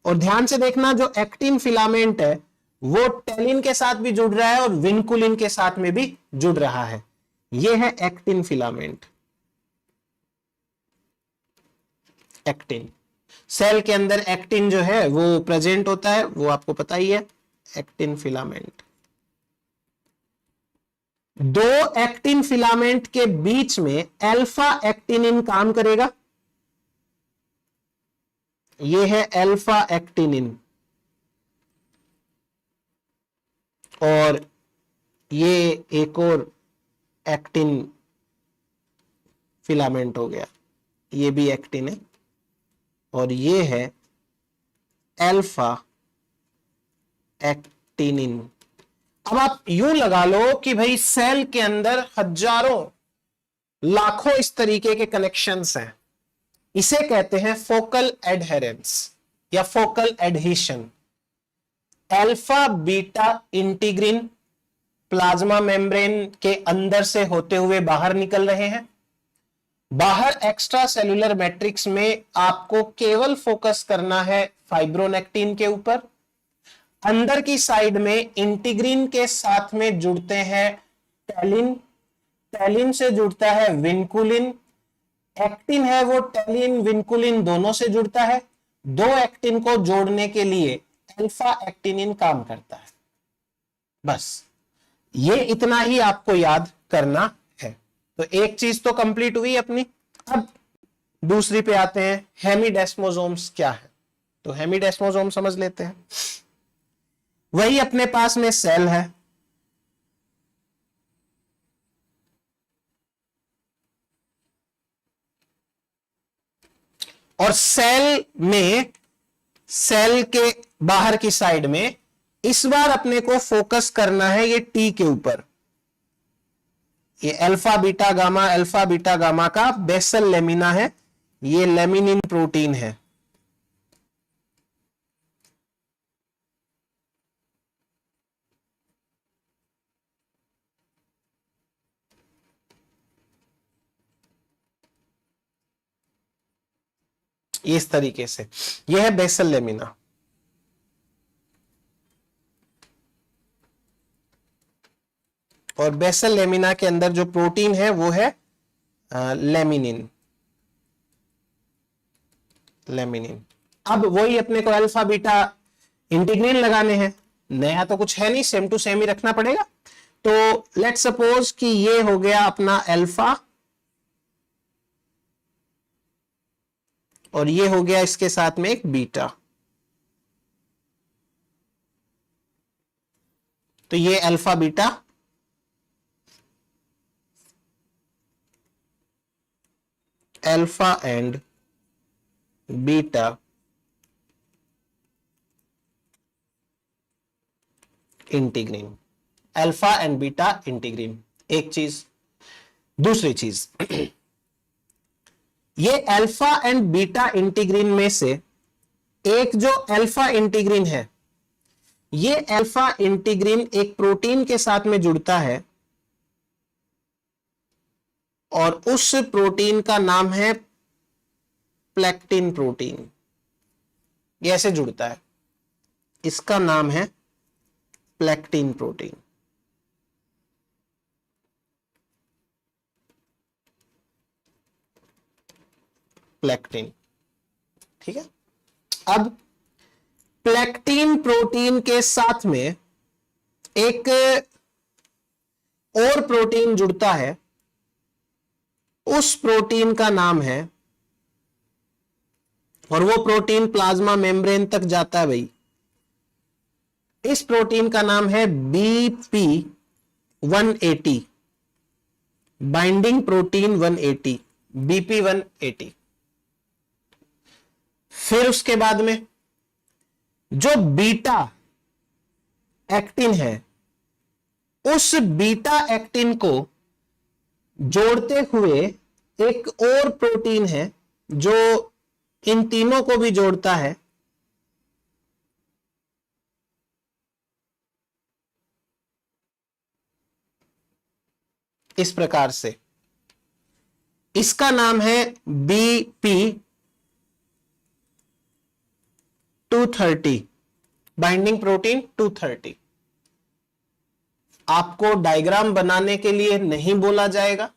और ध्यान से देखना, जो एक्टिन फिलामेंट है वो टेलिन के साथ भी जुड़ रहा है और विनकुलिन के साथ में भी जुड़ रहा है। ये है एक्टिन फिलामेंट। एक्टिन, सेल के अंदर एक्टिन जो है वो प्रेजेंट होता है, वो आपको पता ही है, एक्टिन फिलामेंट। दो एक्टिन फिलामेंट के बीच में अल्फा एक्टिनिन काम करेगा। ये है अल्फा एक्टिनिन और ये एक और एक्टिन फिलामेंट हो गया, ये भी एक्टिन है और ये है अल्फा एक्टिनिन। अब आप यूं लगा लो कि भाई सेल के अंदर हजारों लाखों इस तरीके के कनेक्शंस हैं। इसे कहते हैं फोकल एडहेरेंस या focal adhesion. Alpha beta integrin plasma membrane के अंदर से होते हुए बाहर निकल रहे हैं। बाहर एक्स्ट्रा सेलुलर मैट्रिक्स में आपको केवल फोकस करना है फाइब्रोनेक्टिन के ऊपर। अंदर की साइड में इंटीग्रिन के साथ में जुड़ते हैं टेलिन, टेलिन से जुड़ता है विनकुलिन। एक्टिन है वो टेलिन विनकुलिन दोनों से जुड़ता है। दो एक्टिन को जोड़ने के लिए अल्फा एक्टिनिन काम करता है। बस ये इतना ही आपको याद करना है। तो एक चीज तो कंप्लीट हुई अपनी। अब दूसरी पे आते हैं, हेमिडेस्मोसोम्स क्या है। तो हेमिडेस्मोसोम समझ लेते हैं। वही अपने पास में सेल है, और सेल में, सेल के बाहर की साइड में इस बार अपने को फोकस करना है ये टी के ऊपर। ये अल्फा बीटा गामा का बेसल लेमिना है, ये लेमिनिन प्रोटीन है। इस तरीके से यह है बेसल लेमिना। और बेसल लेमिना के अंदर जो प्रोटीन है वो है लेमिनिन। लेमिनिन। अब वही अपने को अल्फा बीटा इंटीग्रिन लगाने हैं, नया तो कुछ है नहीं, सेम टू सेम ही रखना पड़ेगा। तो लेट सपोज कि ये हो गया अपना अल्फा और ये हो गया इसके साथ में एक बीटा। तो ये alpha beta alpha and beta integrin, alpha and beta integrin, एक चीज। दूसरी चीज, ये अल्फा एंड बीटा इंटीग्रीन में से एक जो अल्फा इंटीग्रीन है, ये अल्फा इंटीग्रीन एक प्रोटीन के साथ में जुड़ता है और उस प्रोटीन का नाम है प्लेक्टिन प्रोटीन। ये ऐसे जुड़ता है, इसका नाम है प्लेक्टिन प्रोटीन। प्लेक्टिन, ठीक है। अब प्लेक्टिन प्रोटीन के साथ में एक और प्रोटीन जुड़ता है, उस प्रोटीन का नाम है, और वो प्रोटीन प्लाज्मा मेम्ब्रेन तक जाता है भाई। इस प्रोटीन का नाम है BP180, बाइंडिंग प्रोटीन 180, BP180। फिर उसके बाद में जो बीटा एक्टिन है, उस बीटा एक्टिन को जोड़ते हुए एक और प्रोटीन है जो इन तीनों को भी जोड़ता है, इस प्रकार से। इसका नाम है BP230, बाइंडिंग प्रोटीन 230। आपको डायग्राम बनाने के लिए नहीं बोला जाएगा,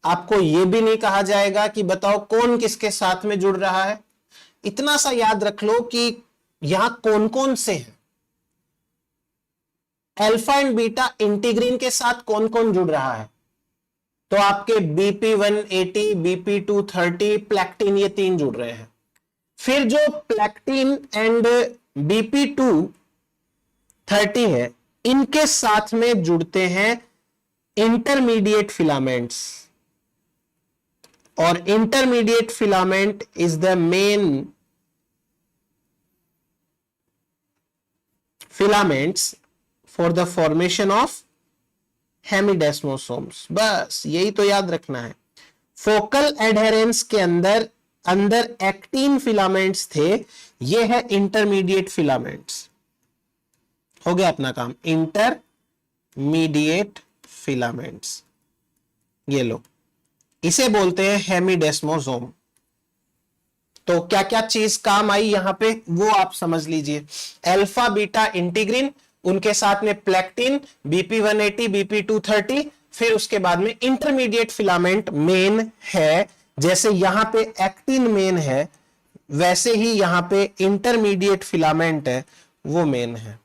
आपको यह भी नहीं कहा जाएगा कि बताओ कौन किसके साथ में जुड़ रहा है। इतना सा याद रख लो कि यहां कौन कौन से हैं, अल्फा एंड बीटा इंटीग्रीन के साथ कौन कौन जुड़ रहा है। तो आपके BP180, BP230, प्लेक्टिन, ये तीन जुड़ रहे हैं। फिर जो प्लेक्टिन एंड BP230 है, इनके साथ में जुड़ते हैं इंटरमीडिएट फिलामेंट्स, और intermediate filament is the main filaments for the formation of hemidesmosomes. बस यही तो याद रखना है। फोकल एडहेरेंस के अंदर एक्टिन फिलामेंट्स थे, ये है इंटरमीडिएट फिलामेंट्स। हो गया अपना काम, इंटरमीडिएट फिलामेंट्स, ये लो, इसे बोलते हैं हेमिडेस्मोसोम। तो क्या क्या चीज काम आई यहां पे वो आप समझ लीजिए। अल्फा बीटा इंटीग्रीन, उनके साथ में प्लेक्टिन, BP180, BP230, फिर उसके बाद में इंटरमीडिएट फिलामेंट मेन है। जैसे यहां पे एक्टिन मेन है, वैसे ही यहां पे इंटरमीडिएट फिलामेंट है, वो मेन है।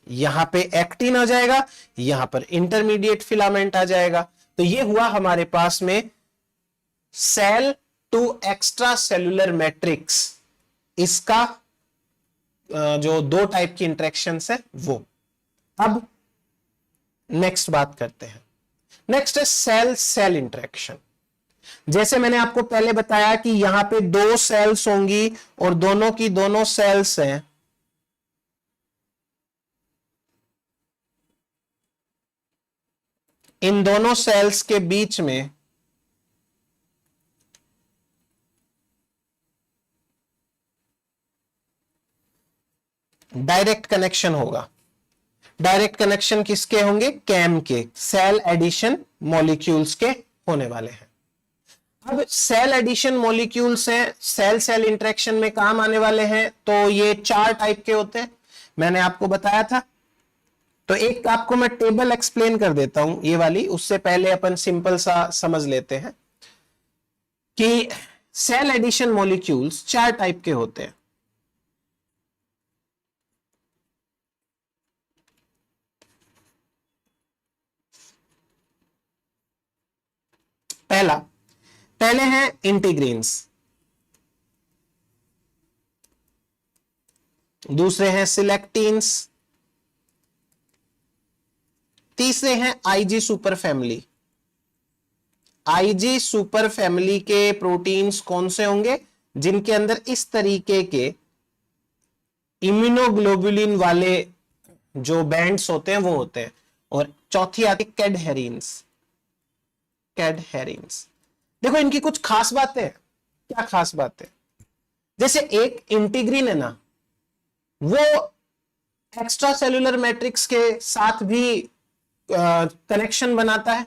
यहां पे एक्टिन आ जाएगा, यहां पर इंटरमीडिएट फिलामेंट आ जाएगा। तो ये हुआ हमारे पास में cell to extracellular matrix, इसका जो दो टाइप की इंटरेक्शंस है वो। अब नेक्स्ट बात करते हैं। नेक्स्ट है सेल सेल इंटरेक्शन। जैसे मैंने आपको पहले बताया कि यहां पे दो सेल्स होंगी और दोनों की दोनों सेल्स हैं, इन दोनों सेल्स के बीच में डायरेक्ट कनेक्शन होगा। डायरेक्ट कनेक्शन किसके होंगे? कैम के, सेल एडिशन मॉलिक्यूल्स के होने वाले हैं। अब सेल एडिशन मॉलिक्यूल्स हैं, सेल सेल इंटरेक्शन में काम आने वाले हैं। तो ये चार टाइप के होते हैं, मैंने आपको बताया था। तो एक आपको मैं टेबल एक्सप्लेन कर देता हूं ये वाली, उससे पहले अपन सिंपल सा समझ लेते हैं कि सेल एडिशन मॉलिक्यूल्स चार टाइप के होते हैं। पहले हैं इंटीग्रीन्स, दूसरे हैं सिलेक्टीन्स, तीसरे हैं IG super family. IG super family के प्रोटीन्स कौन से होंगे? जिनके अंदर इस तरीके के इम्यूनोग्लोबुलिन वाले जो बैंड्स होते हैं वो होते हैं। और चौथी आती है कैडहेरिन्स। कैडहेरिन्स देखो इनकी कुछ खास बातें हैं। क्या खास बात है? जैसे एक इंटीग्रीन है ना, वो एक्स्ट्रा सेलुलर मैट्रिक्स के साथ भी कनेक्शन बनाता है,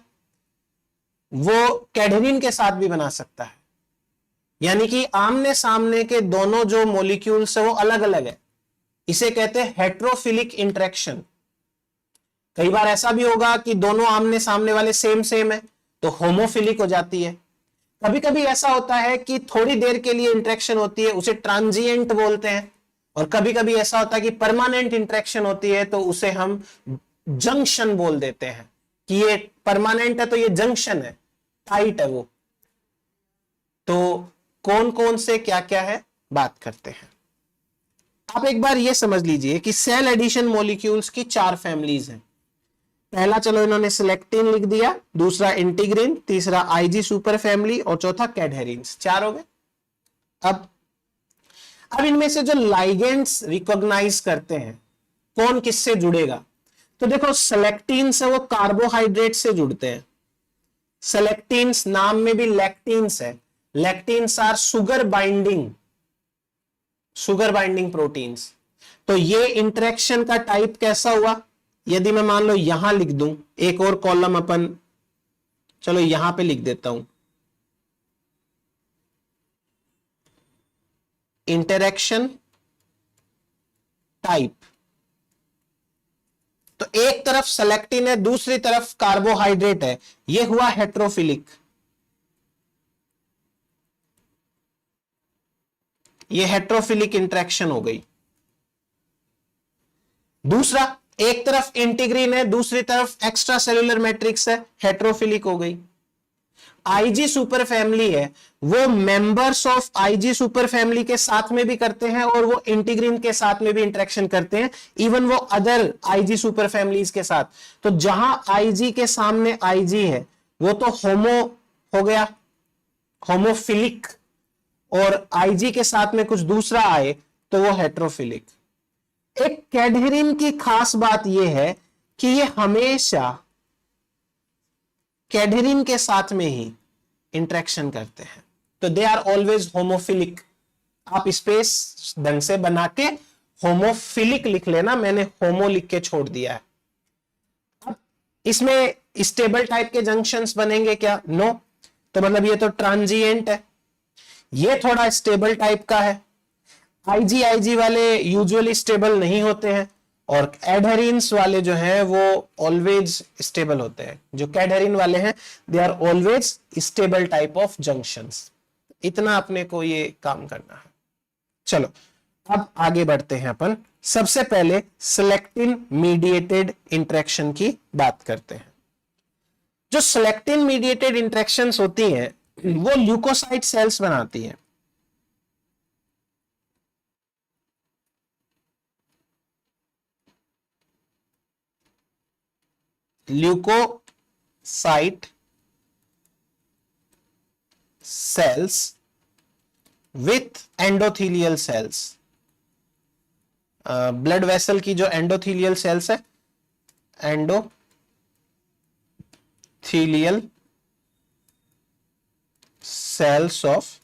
वो कैडहेरिन के साथ भी बना सकता है। यानी कि आमने सामने के दोनों जो मॉलिक्यूल्स है वो अलग अलग है। इसे कहते हैं हेट्रोफिलिक इंटरेक्शन। कई बार ऐसा भी होगा कि दोनों आमने सामने वाले सेम सेम है तो होमोफिलिक हो जाती है। कभी कभी ऐसा होता है कि थोड़ी देर के लिए इंटरेक्शन होती है, उसे ट्रांजिएंट बोलते हैं। और कभी कभी ऐसा होता है कि परमानेंट इंटरेक्शन होती है तो उसे हम जंक्शन बोल देते हैं कि ये परमानेंट है तो ये जंक्शन है, टाइट है वो। तो कौन कौन से क्या क्या है बात करते हैं। आप एक बार ये समझ लीजिए कि सेल एडिशन मॉलिक्यूल्स की 4 फैमिलीज हैं। पहला चलो इन्होंने सिलेक्टिन लिख दिया, दूसरा इंटीग्रिन, तीसरा आईजी सुपर फैमिली और चौथा कैडहेरिन्स। 4 हो गए। अब इनमें से जो लाइगेंड्स रिकॉग्नाइज करते हैं कौन किससे जुड़ेगा, तो देखो सेलेक्टिन्स है वो कार्बोहाइड्रेट से जुड़ते हैं। सेलेक्टिन्स नाम में भी लैक्टिन्स है। लैक्टिन्स आर शुगर बाइंडिंग प्रोटीन्स। तो ये इंटरेक्शन का टाइप कैसा हुआ? यदि मैं मान लो यहां लिख दूं, एक और कॉलम अपन चलो यहां पे लिख देता हूं, इंटरेक्शन टाइप। तो एक तरफ सेलेक्टिन है, दूसरी तरफ कार्बोहाइड्रेट है, यह हुआ हेट्रोफिलिक। यह हेट्रोफिलिक इंटरेक्शन हो गई। दूसरा, एक तरफ इंटीग्रीन है, दूसरी तरफ एक्स्ट्रा सेलुलर मैट्रिक्स है, हेट्रोफिलिक हो गई। आईजी सुपर फैमिली है, वो members of IG super family के साथ में भी करते हैं और वो इंटीग्रीन के साथ में भी इंटरेक्शन करते हैं, इवन वो अदर आईजी सुपर फैमिलीज के साथ। तो जहां आईजी के सामने आईजी है वो तो होमो हो गया, होमोफिलिक, और आईजी के साथ में कुछ दूसरा आए तो वो हेट्रोफिलिक। एक कैडहेरिन की खास बात यह है कि ये हमेशा कैडहेरिन के साथ में ही इंटरेक्शन करते हैं, तो दे आर ऑलवेज होमोफिलिक। आप स्पेस ढंग से बना के होमोफिलिक लिख लेना, मैंने होमो लिख के छोड़ दिया है। अब इसमें स्टेबल टाइप के जंक्शंस बनेंगे क्या? नो। तो मतलब ये तो ट्रांजिएंट है, ये थोड़ा स्टेबल टाइप का है। आईजी वाले यूजुअली स्टेबल नहीं होते हैं और एडहेरिन्स वाले जो हैं वो ऑलवेज स्टेबल होते हैं। जो कैडहेरिन वाले हैं they are always stable type of junctions. इतना अपने को ये काम करना है। चलो अब आगे बढ़ते हैं अपन। सबसे पहले सिलेक्टिन मीडिएटेड इंटरेक्शन की बात करते हैं। जो सिलेक्टिन मीडिएटेड इंटरेक्शंस होती हैं वो ल्यूकोसाइट सेल्स बनाती हैं। Leukocyte cells with endothelial cells. Blood vessel की जो एंडोथीलियल सेल्स है, endothelial cells of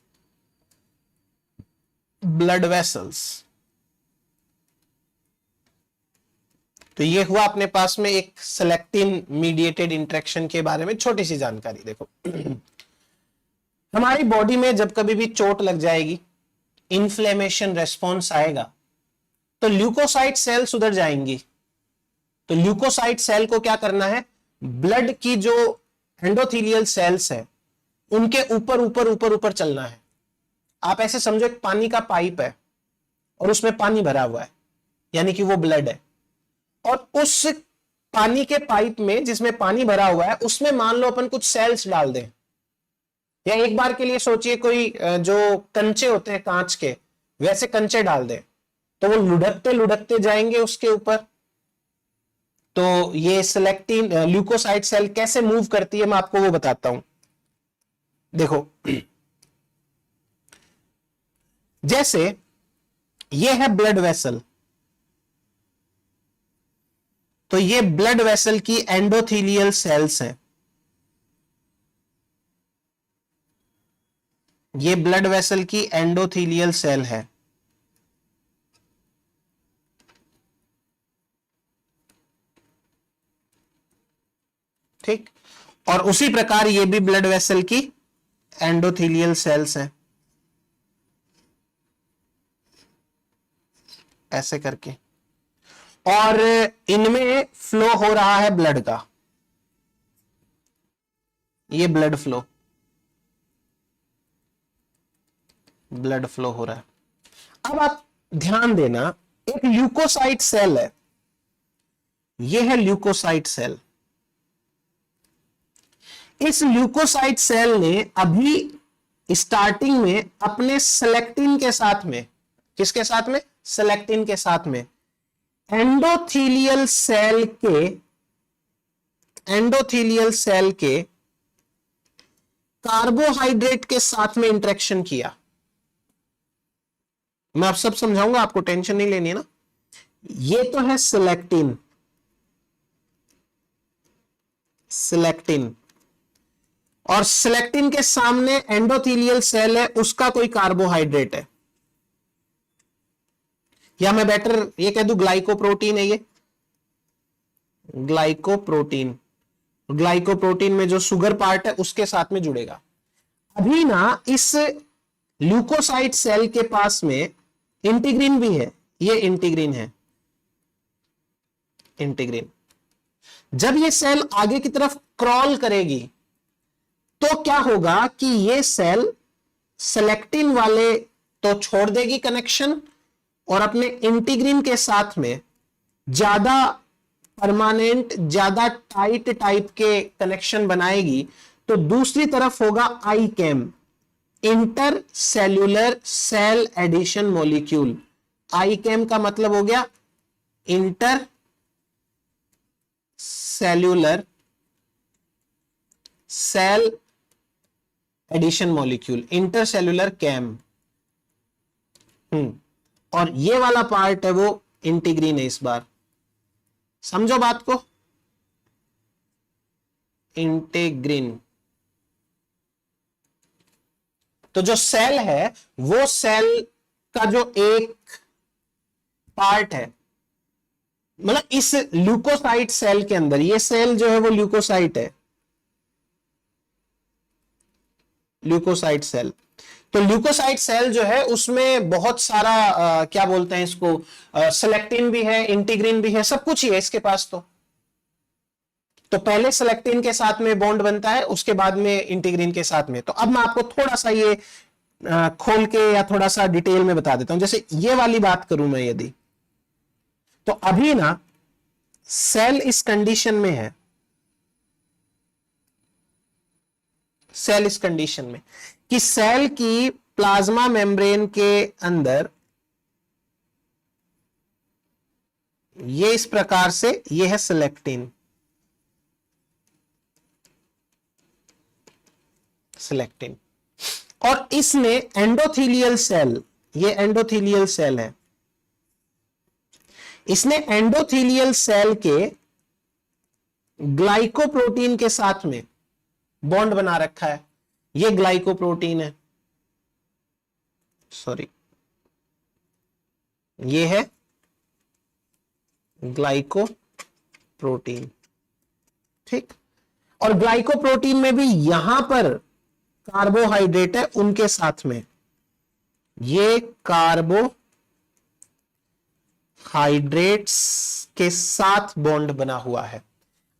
blood vessels. तो ये हुआ अपने पास में एक सेलेक्टिन मीडिएटेड इंटरेक्शन के बारे में छोटी सी जानकारी। देखो हमारी बॉडी में जब कभी भी चोट लग जाएगी, इन्फ्लेमेशन रेस्पॉन्स आएगा, तो ल्यूकोसाइट सेल्स उधर जाएंगी। तो ल्यूकोसाइट सेल को क्या करना है? ब्लड की जो एंडोथीलियल सेल्स है उनके ऊपर ऊपर ऊपर ऊपर चलना है। आप ऐसे समझो एक पानी का पाइप है और उसमें पानी भरा हुआ है, यानी कि वो ब्लड है। और उस पानी के पाइप में जिसमें पानी भरा हुआ है उसमें मान लो अपन कुछ सेल्स डाल दें, या एक बार के लिए सोचिए कोई जो कंचे होते हैं कांच के, वैसे कंचे डाल दें, तो वो लुढ़कते लुढ़कते जाएंगे उसके ऊपर। तो ये सिलेक्टिन ल्यूकोसाइट सेल कैसे मूव करती है मैं आपको वो बताता हूं। देखो, जैसे ये है ब्लड वेसल, तो ये ब्लड वेसल की एंडोथीलियल सेल्स हैं। ये ब्लड वेसल की एंडोथीलियल सेल है। ठीक, और उसी प्रकार ये भी ब्लड वेसल की एंडोथीलियल सेल्स हैं, ऐसे करके, और इनमें फ्लो हो रहा है ब्लड का, ये ब्लड फ्लो हो रहा है। अब आप ध्यान देना, एक ल्यूकोसाइट सेल है, ये है ल्यूकोसाइट सेल। इस ल्यूकोसाइट सेल ने अभी स्टार्टिंग में अपने सेलेक्टिन के साथ में, किसके साथ में? सेलेक्टिन के साथ में एंडोथीलियल सेल के कार्बोहाइड्रेट के साथ में इंटरेक्शन किया। मैं आप सब समझाऊंगा, आपको टेंशन नहीं लेनी है ना। ये तो है सेलेक्टिन, और सेलेक्टिन के सामने एंडोथीलियल सेल है, उसका कोई कार्बोहाइड्रेट है, या मैं बेटर ये कह दूं ग्लाइकोप्रोटीन है। ये ग्लाइकोप्रोटीन में जो शुगर पार्ट है उसके साथ में जुड़ेगा। अभी ना इस ल्यूकोसाइट सेल के पास में इंटीग्रिन भी है, ये इंटीग्रिन है, इंटीग्रिन। जब ये सेल आगे की तरफ क्रॉल करेगी तो क्या होगा कि ये सेल सेलेक्टिन वाले तो छोड़ देगी कनेक्शन, और अपने इंटीग्रिन के साथ में ज्यादा परमानेंट, ज्यादा टाइट टाइप के कनेक्शन बनाएगी। तो दूसरी तरफ होगा ICAM, inter cellular cell adhesion molecule. ICAM का मतलब हो गया inter cellular cell adhesion molecule, intercellular CAM. और ये वाला पार्ट है वो इंटीग्रिन है। इस बार समझो बात को, इंटीग्रिन। तो जो सेल है वो सेल का जो एक पार्ट है, मतलब इस ल्यूकोसाइट सेल के अंदर ये सेल जो है वो ल्यूकोसाइट है, ल्यूकोसाइट सेल। तो ल्यूकोसाइट सेल जो है उसमें बहुत सारा क्या बोलते हैं इसको, सेलेक्टिन भी है, इंटीग्रिन भी है, सब कुछ ही है इसके पास। तो पहले सेलेक्टिन के साथ में बॉन्ड बनता है, उसके बाद में इंटीग्रिन के साथ में। तो अब मैं आपको थोड़ा सा ये खोल के या थोड़ा सा डिटेल में बता देता हूं। जैसे ये वाली बात करूं मैं यदि, तो अभी ना सेल इस कंडीशन में है, सेल इस कंडीशन में कि सेल की प्लाज्मा मेम्ब्रेन के अंदर ये इस प्रकार से, ये है सेलेक्टिन, और इसने एंडोथीलियल सेल, ये एंडोथीलियल सेल है, इसने एंडोथीलियल सेल के ग्लाइकोप्रोटीन के साथ में बॉन्ड बना रखा है। ये ग्लाइकोप्रोटीन है, सॉरी, ये है ग्लाइकोप्रोटीन। ठीक, और ग्लाइकोप्रोटीन में भी यहां पर कार्बोहाइड्रेट है उनके साथ में, ये कार्बोहाइड्रेट्स के साथ बॉन्ड बना हुआ है।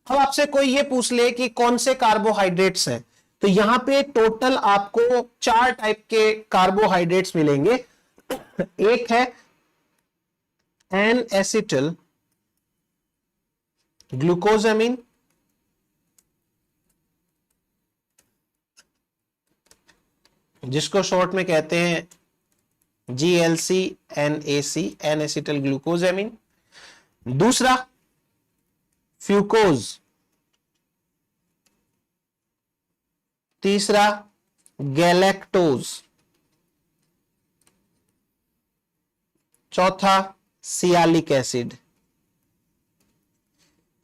अब आपसे कोई ये पूछ ले कि कौन से कार्बोहाइड्रेट्स हैं, तो यहां पे टोटल आपको 4 टाइप के कार्बोहाइड्रेट्स मिलेंगे। एक है एन एसिटिल ग्लूकोजामिन, जिसको शॉर्ट में कहते हैं GLC-NAC, एन एसिटिल ग्लूकोजामिन। दूसरा फ्यूकोज, तीसरा गैलेक्टोज, चौथा सियालिक एसिड।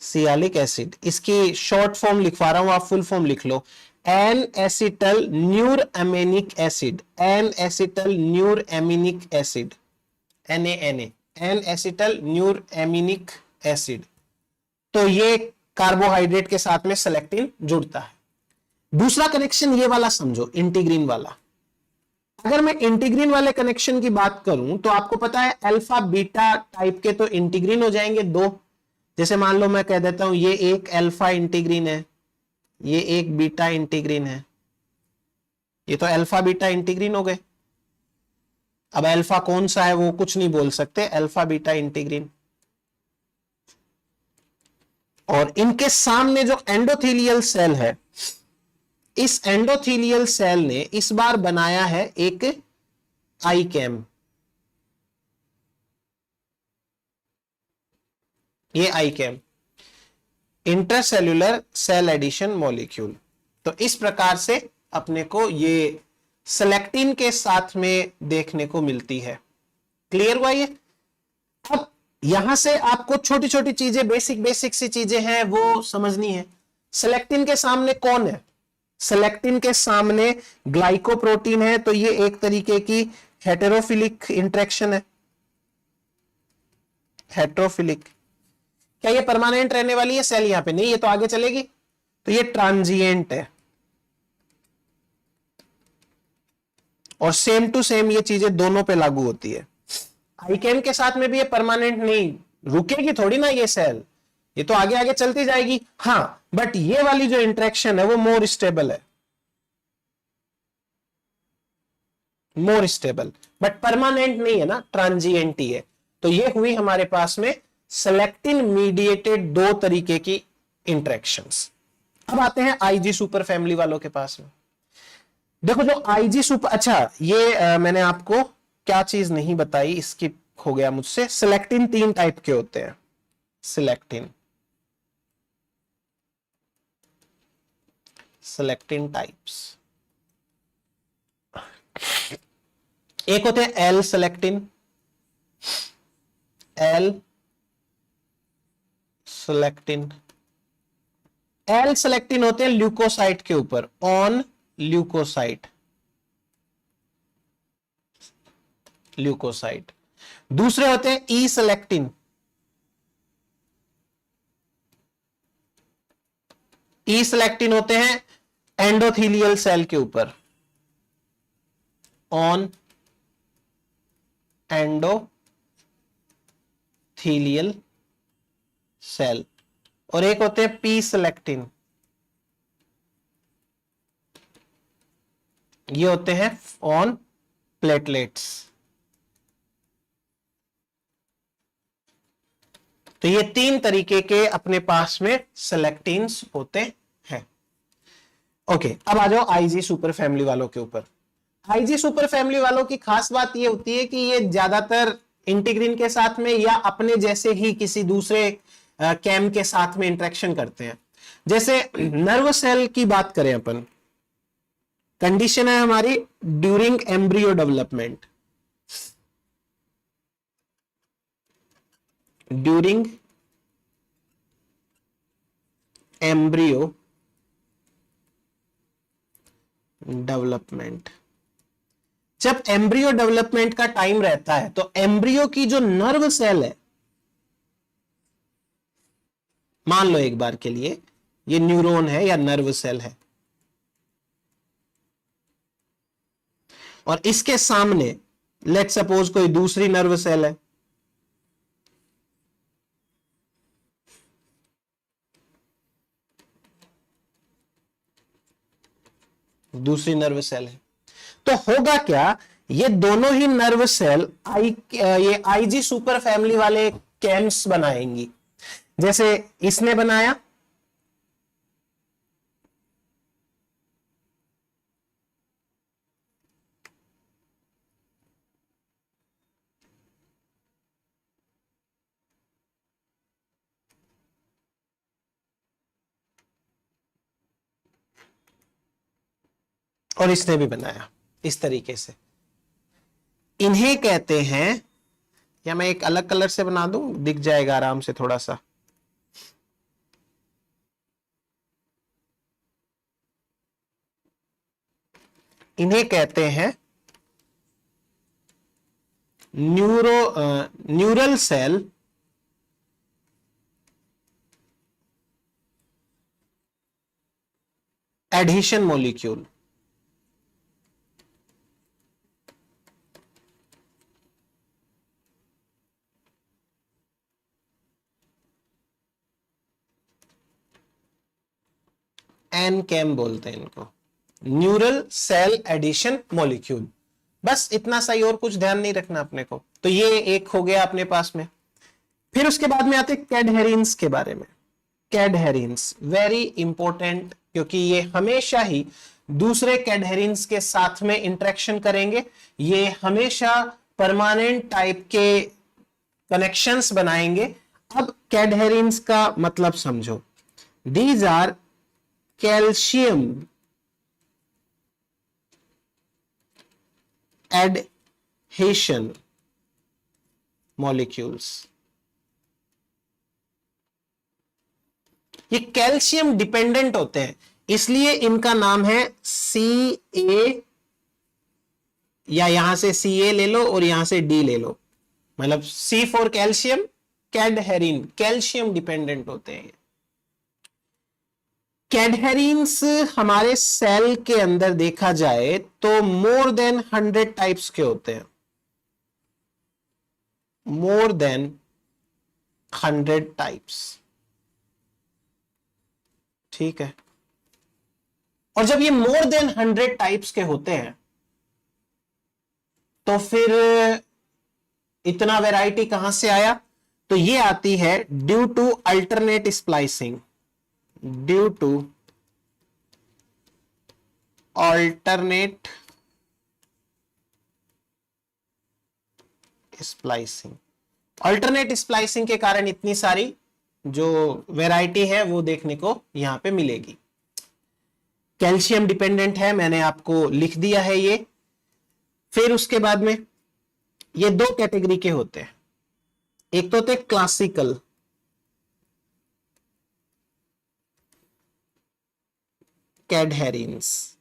सियालिक एसिड, इसकी शॉर्ट फॉर्म लिखवा रहा हूं, आप फुल फॉर्म लिख लो। N acetyl neuraminic acid, N acetyl neuraminic acid, NaNA, N acetyl neuraminic acid. तो ये कार्बोहाइड्रेट के साथ में सेलेक्टिन जुड़ता है। दूसरा कनेक्शन ये वाला समझो, इंटीग्रीन वाला। अगर मैं इंटीग्रीन वाले कनेक्शन की बात करूं तो आपको पता है अल्फा बीटा टाइप के तो इंटीग्रीन हो जाएंगे दो। जैसे मान लो मैं कह देता हूं ये एक अल्फा इंटीग्रीन है, ये एक बीटा इंटीग्रीन है, ये तो अल्फा बीटा इंटीग्रीन हो गए। अब अल्फा कौन सा है वो कुछ नहीं बोल सकते, अल्फा बीटा इंटीग्रीन। और इनके सामने जो एंडोथेलियल सेल है, इस एंडोथेलियल सेल ने इस बार बनाया है एक आईकेम। ये आईकेम, इंटरसेल्यूलर सेल एडिशन मॉलिक्यूल। तो इस प्रकार से अपने को ये सेलेक्टिन के साथ में देखने को मिलती है। क्लियर हुआ ये? अब यहां से आपको छोटी छोटी चीजें, बेसिक सी चीजें हैं वो समझनी है। सेलेक्टिन के सामने कौन है? सेलेक्टिन के सामने ग्लाइकोप्रोटीन है, तो ये एक तरीके की हेटेरोफिलिक इंटरेक्शन है। हेटेरोफिलिक, क्या ये परमानेंट रहने वाली है सेल? यहां पे नहीं, ये तो आगे चलेगी, तो ये ट्रांजिएंट है। और सेम टू सेम ये चीजें दोनों पे लागू होती है। आईकेम के साथ में भी ये परमानेंट नहीं, रुकेगी थोड़ी ना ये सेल, ये तो आगे आगे चलती जाएगी। हां, बट ये वाली जो इंटरेक्शन है वो मोर स्टेबल है, मोर स्टेबल, बट परमानेंट नहीं है ना, ट्रांजिएंट ही है। तो ये हुई हमारे पास में सेलेक्टिन मीडिएटेड दो तरीके की इंटरेक्शंस। अब आते हैं आईजी सुपर फैमिली वालों के पास में। देखो जो आईजी सुपर, अच्छा ये मैंने आपको क्या चीज नहीं बताई, स्किप हो गया मुझसे। सेलेक्टिन तीन टाइप के होते हैं। सेलेक्टिन, सेलेक्टिन टाइप्स, एक होते हैं L selectin, L selectin. L selectin होते हैं ल्यूकोसाइट के ऊपर, ऑन ल्यूकोसाइट, ल्यूकोसाइट। दूसरे होते हैं ई सेलेक्टिन, ई सेलेक्टिन होते हैं एंडोथीलियल सेल के ऊपर, ऑन एंडोथीलियल सेल। और एक होते हैं पी सेलेक्टिन, ये होते हैं ऑन प्लेटलेट्स। तो ये तीन तरीके के अपने पास में सेलेक्टिन्स होते हैं। ओके, अब आ जाओ आईजी सुपर फैमिली वालों के ऊपर। आईजी सुपर फैमिली वालों की खास बात ये होती है कि ये ज्यादातर इंटीग्रीन के साथ में या अपने जैसे ही किसी दूसरे कैम के साथ में इंटरेक्शन करते हैं। जैसे नर्व सेल की बात करें अपन, कंडीशन है हमारी during embryo development, during embryo development. जब एम्ब्रियो डेवलपमेंट का टाइम रहता है तो एम्ब्रियो की जो नर्व सेल है, मान लो एक बार के लिए ये न्यूरॉन है या नर्व सेल है, और इसके सामने लेट सपोज कोई दूसरी नर्व सेल है, दूसरी नर्व सेल है, तो होगा क्या, ये दोनों ही नर्व सेल ये आईजी सुपर फैमिली वाले कैम्स बनाएंगी। जैसे इसने बनाया, और इसने भी बनाया इस तरीके से। इन्हें कहते हैं, या मैं एक अलग कलर से बना दूं, दिख जाएगा आराम से थोड़ा सा। इन्हें कहते हैं न्यूरल सेल एडहेशन मॉलिक्यूल। एनकेम बोलते हैं इनको, न्यूरल सेल एडिशन मॉलिक्यूल। बस इतना सा ही, और कुछ ध्यान नहीं रखना अपने को। तो ये एक हो गया अपने पास में। फिर उसके बाद में आते कैडहेरिन्स के बारे में। कैडहेरिन्स वेरी इंपॉर्टेंट, क्योंकि ये हमेशा ही दूसरे कैडहेरिन्स के साथ में इंटरेक्शन करेंगे। ये हमेशा परमानेंट टाइप के कनेक्शंस बनाएंगे। अब कैडहेरिन्स का मतलब समझो। These are calcium adhesion molecules. ये कैल्शियम डिपेंडेंट होते हैं, इसलिए इनका नाम है सी या यहां से सी ले लो और यहां से डी ले लो, मतलब सी फॉर कैल्शियम, कैडहेरिन कैल्शियम डिपेंडेंट होते हैं। कैडहेरिन्स हमारे सेल के अंदर देखा जाए तो मोर देन 100 टाइप्स के होते हैं, मोर देन 100 टाइप्स। ठीक है। और जब ये मोर देन 100 टाइप्स के होते हैं तो फिर इतना वैरायटी कहां से आया? तो ये आती है due to alternate splicing, due to alternate splicing. Alternate splicing के कारण इतनी सारी जो वैरायटी है वो देखने को यहां पे मिलेगी। कैल्शियम डिपेंडेंट है, मैंने आपको लिख दिया है ये। फिर उसके बाद में ये दो कैटेगरी के होते हैं। एक तो होते क्लासिकल कैडहेरिन्स।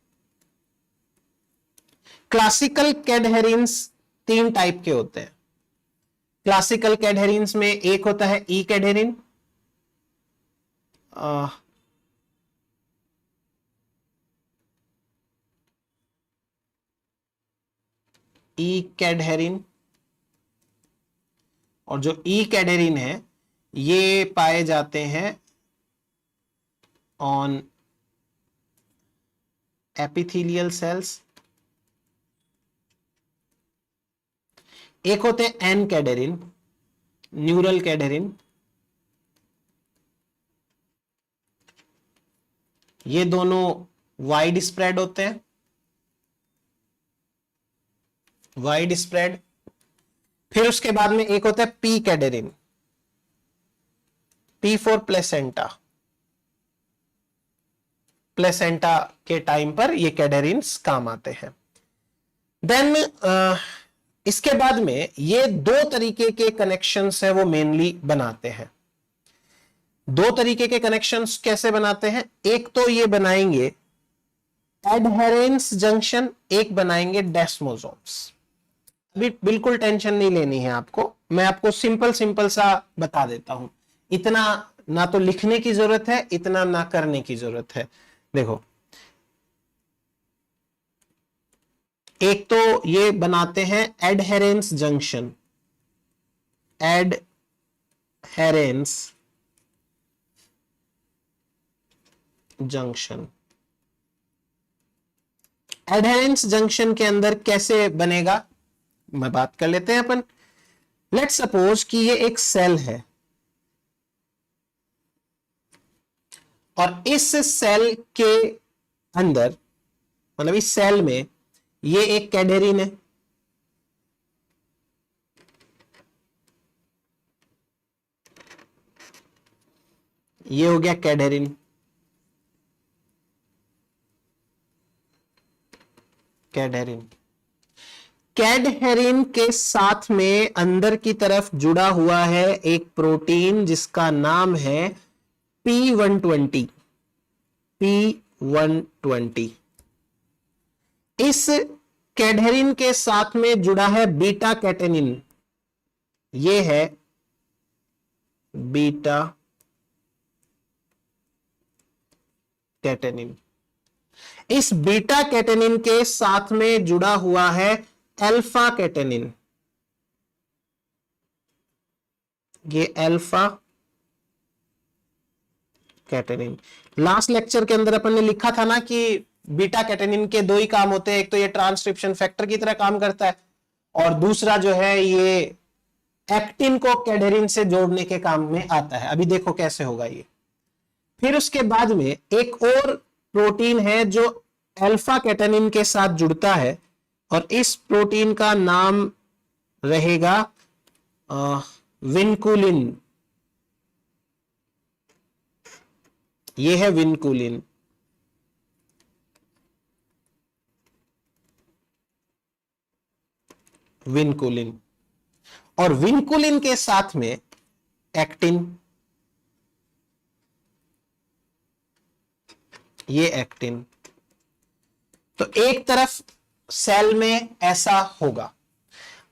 क्लासिकल कैडहेरिन्स 3 टाइप के होते हैं। क्लासिकल कैडहेरिन्स में एक होता है ई कैडहेरिन, ई कैडहेरिन। और जो ई कैडहेरिन है ये पाए जाते हैं ऑन एपिथेलियल सेल्स। एक होते हैं एन कैडहेरिन, न्यूरल कैडहेरिन। ये दोनों वाइड स्प्रेड होते हैं, वाइड स्प्रेड। फिर उसके बाद में एक होता है P cadherin, P for placenta. Placenta के टाइम पर ये कैडहेरिन्स काम आते हैं। देन इसके बाद में ये 2 तरीके के कनेक्शंस है वो मेनली बनाते हैं। 2 तरीके के कनेक्शंस कैसे बनाते हैं? एक तो ये बनाएंगे एडहेरेंस जंक्शन, एक बनाएंगे डेस्मोसोम्स। अभी बिल्कुल टेंशन नहीं लेनी है आपको, मैं आपको सिंपल सिंपल सा बता देता हूं। इतना ना तो लिखने की जरूरत है, इतना ना करने की जरूरत है। देखो, एक तो ये बनाते हैं adherence junction, adherence junction. Adherence junction के अंदर कैसे बनेगा मैं बात कर लेते हैं अपन। लेट्स सपोज कि ये एक सेल है और इस सेल के अंदर, मतलब इस सेल में ये एक कैडहेरिन है, ये हो गया कैडहेरिन। कैडहेरिन। कैडहेरिन के साथ में अंदर की तरफ जुड़ा हुआ है एक प्रोटीन जिसका नाम है P120। P120। इस कैडहेरिन के साथ में जुड़ा है बीटा कैटेनिन। ये है बीटा कैटेनिन। इस बीटा कैटेनिन के साथ में जुड़ा हुआ है अल्फा कैटेनिन। ये अल्फा कैटेनिन। लास्ट लेक्चर के अंदर अपन ने लिखा था ना कि बीटा कैटेनिन के दो ही काम होते हैं, एक तो ये ट्रांसक्रिप्शन फैक्टर की तरह काम करता है और दूसरा जो है ये एक्टिन को कैडहेरिन से जोड़ने के काम में आता है। अभी देखो कैसे होगा ये। फिर उसके बाद में एक और प्रोटीन है जो अल्फा कैटेनिन के साथ जुड़ता है और इस प्रोटीन का नाम रहेगा विनकुलिन। ये है विनकुलिन। विनकुलिन और विनकुलिन के साथ में एक्टिन। ये एक्टिन। तो एक तरफ सेल में ऐसा होगा।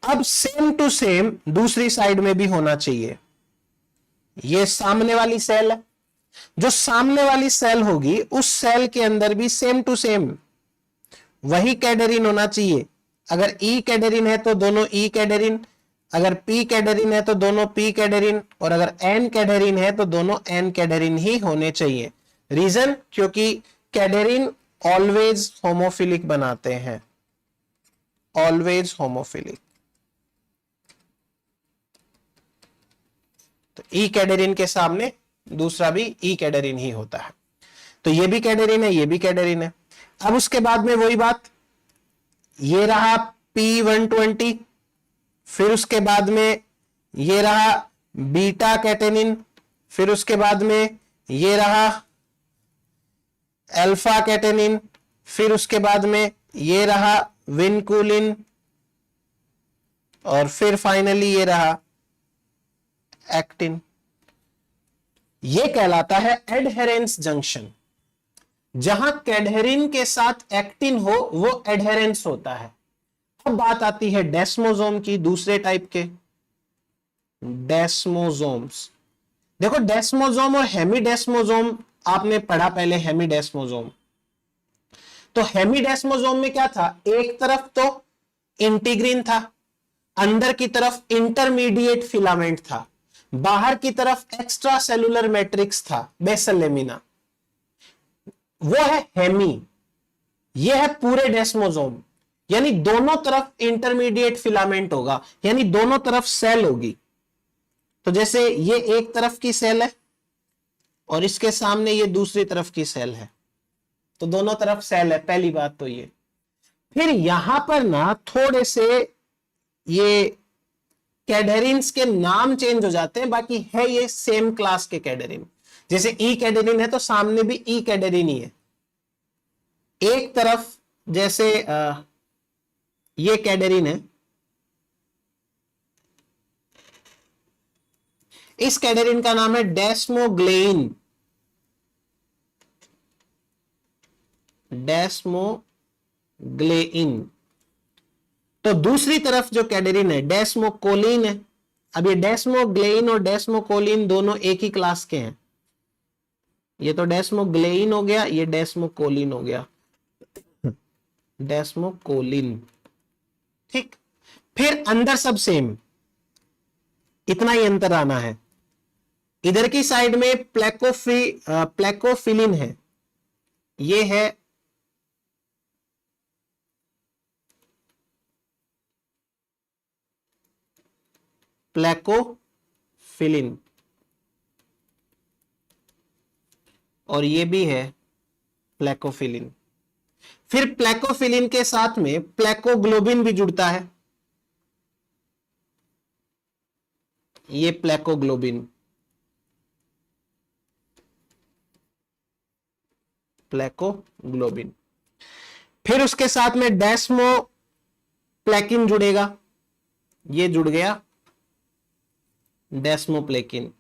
अब सेम टू सेम दूसरी साइड में भी होना चाहिए। ये सामने वाली सेल है, जो सामने वाली सेल होगी उस सेल के अंदर भी सेम टू सेम वही कैडहेरिन होना चाहिए। अगर ई कैडहेरिन है तो दोनों ई कैडहेरिन, अगर पी कैडहेरिन है तो दोनों पी कैडहेरिन, और अगर एन कैडहेरिन है तो दोनों एन कैडहेरिन ही होने चाहिए। रीजन, क्योंकि कैडहेरिन ऑलवेज होमोफिलिक बनाते हैं। ऑलवेज होमोफिलिक। तो ई कैडहेरिन के सामने दूसरा भी ई कैडहेरिन ही होता है। तो ये भी कैडहेरिन है, ये भी कैडहेरिन है। अब उसके बाद में वही बात, ये रहा P120, फिर उसके बाद में ये रहा बीटा कैटेनिन, फिर उसके बाद में ये रहा अल्फा कैटेनिन, फिर उसके बाद में ये रहा विनकुलिन, और फिर फाइनली ये रहा एक्टिन। ये कहलाता है एडहेरेंस जंक्शन। जहां कैडहेरिन के साथ एक्टिन हो वो एडहेरेंस होता है। अब बात आती है डेस्मोसोम की, दूसरे टाइप के डेस्मोसोम्स। देखो डेस्मोसोम और हेमीडेस्मोसोम आपने पढ़ा पहले। हेमीडेस्मोसोम, तो हेमीडेस्मोसोम में क्या था, एक तरफ तो इंटीग्रिन था, अंदर की तरफ इंटरमीडिएट फिलामेंट था, बाहर की तरफ एक्स्ट्रा सेलुलर मैट्रिक्स था, बेसल लेमिना। वो है हेमी। ये है पूरे डेस्मोसोम, यानी दोनों तरफ इंटरमीडिएट फिलामेंट होगा, यानी दोनों तरफ सेल होगी। तो जैसे ये एक तरफ की सेल है और इसके सामने ये दूसरी तरफ की सेल है, तो दोनों तरफ सेल है, पहली बात तो ये। फिर यहां पर ना थोड़े से ये कैडहेरिन्स के नाम चेंज हो जाते हैं, बाकी है ये सेम क्लास के कैडहेरिन। जैसे ई कैडहेरिन है तो सामने भी ई कैडहेरिन ही है। एक तरफ जैसे ये कैडहेरिन है, इस कैडहेरिन का नाम है डेस्मोग्लेइन। डेस्मोग्लेइन। तो दूसरी तरफ जो कैडहेरिन है डेस्मोकोलिन है। अब ये डेस्मोग्लेइन और डेस्मोकोलिन दोनों एक ही क्लास के हैं। ये तो डेस्मोग्लेइन हो गया, ये डेस्मोकोलिन हो गया, डेस्मोकोलिन। ठीक। फिर अंदर सब सेम, इतना ही अंतर आना है। इधर की साइड में प्लेकोफिलिन है, ये है प्लेकोफिलिन, और ये भी है प्लेकोफिलिन। फिर प्लेकोफिलिन के साथ में प्लेकोग्लोबिन भी जुड़ता है, ये प्लेकोग्लोबिन। प्लेकोग्लोबिन। फिर उसके साथ में डेस्मोप्लेकिन जुड़ेगा, ये जुड़ गया डेस्मोप्लेकिन,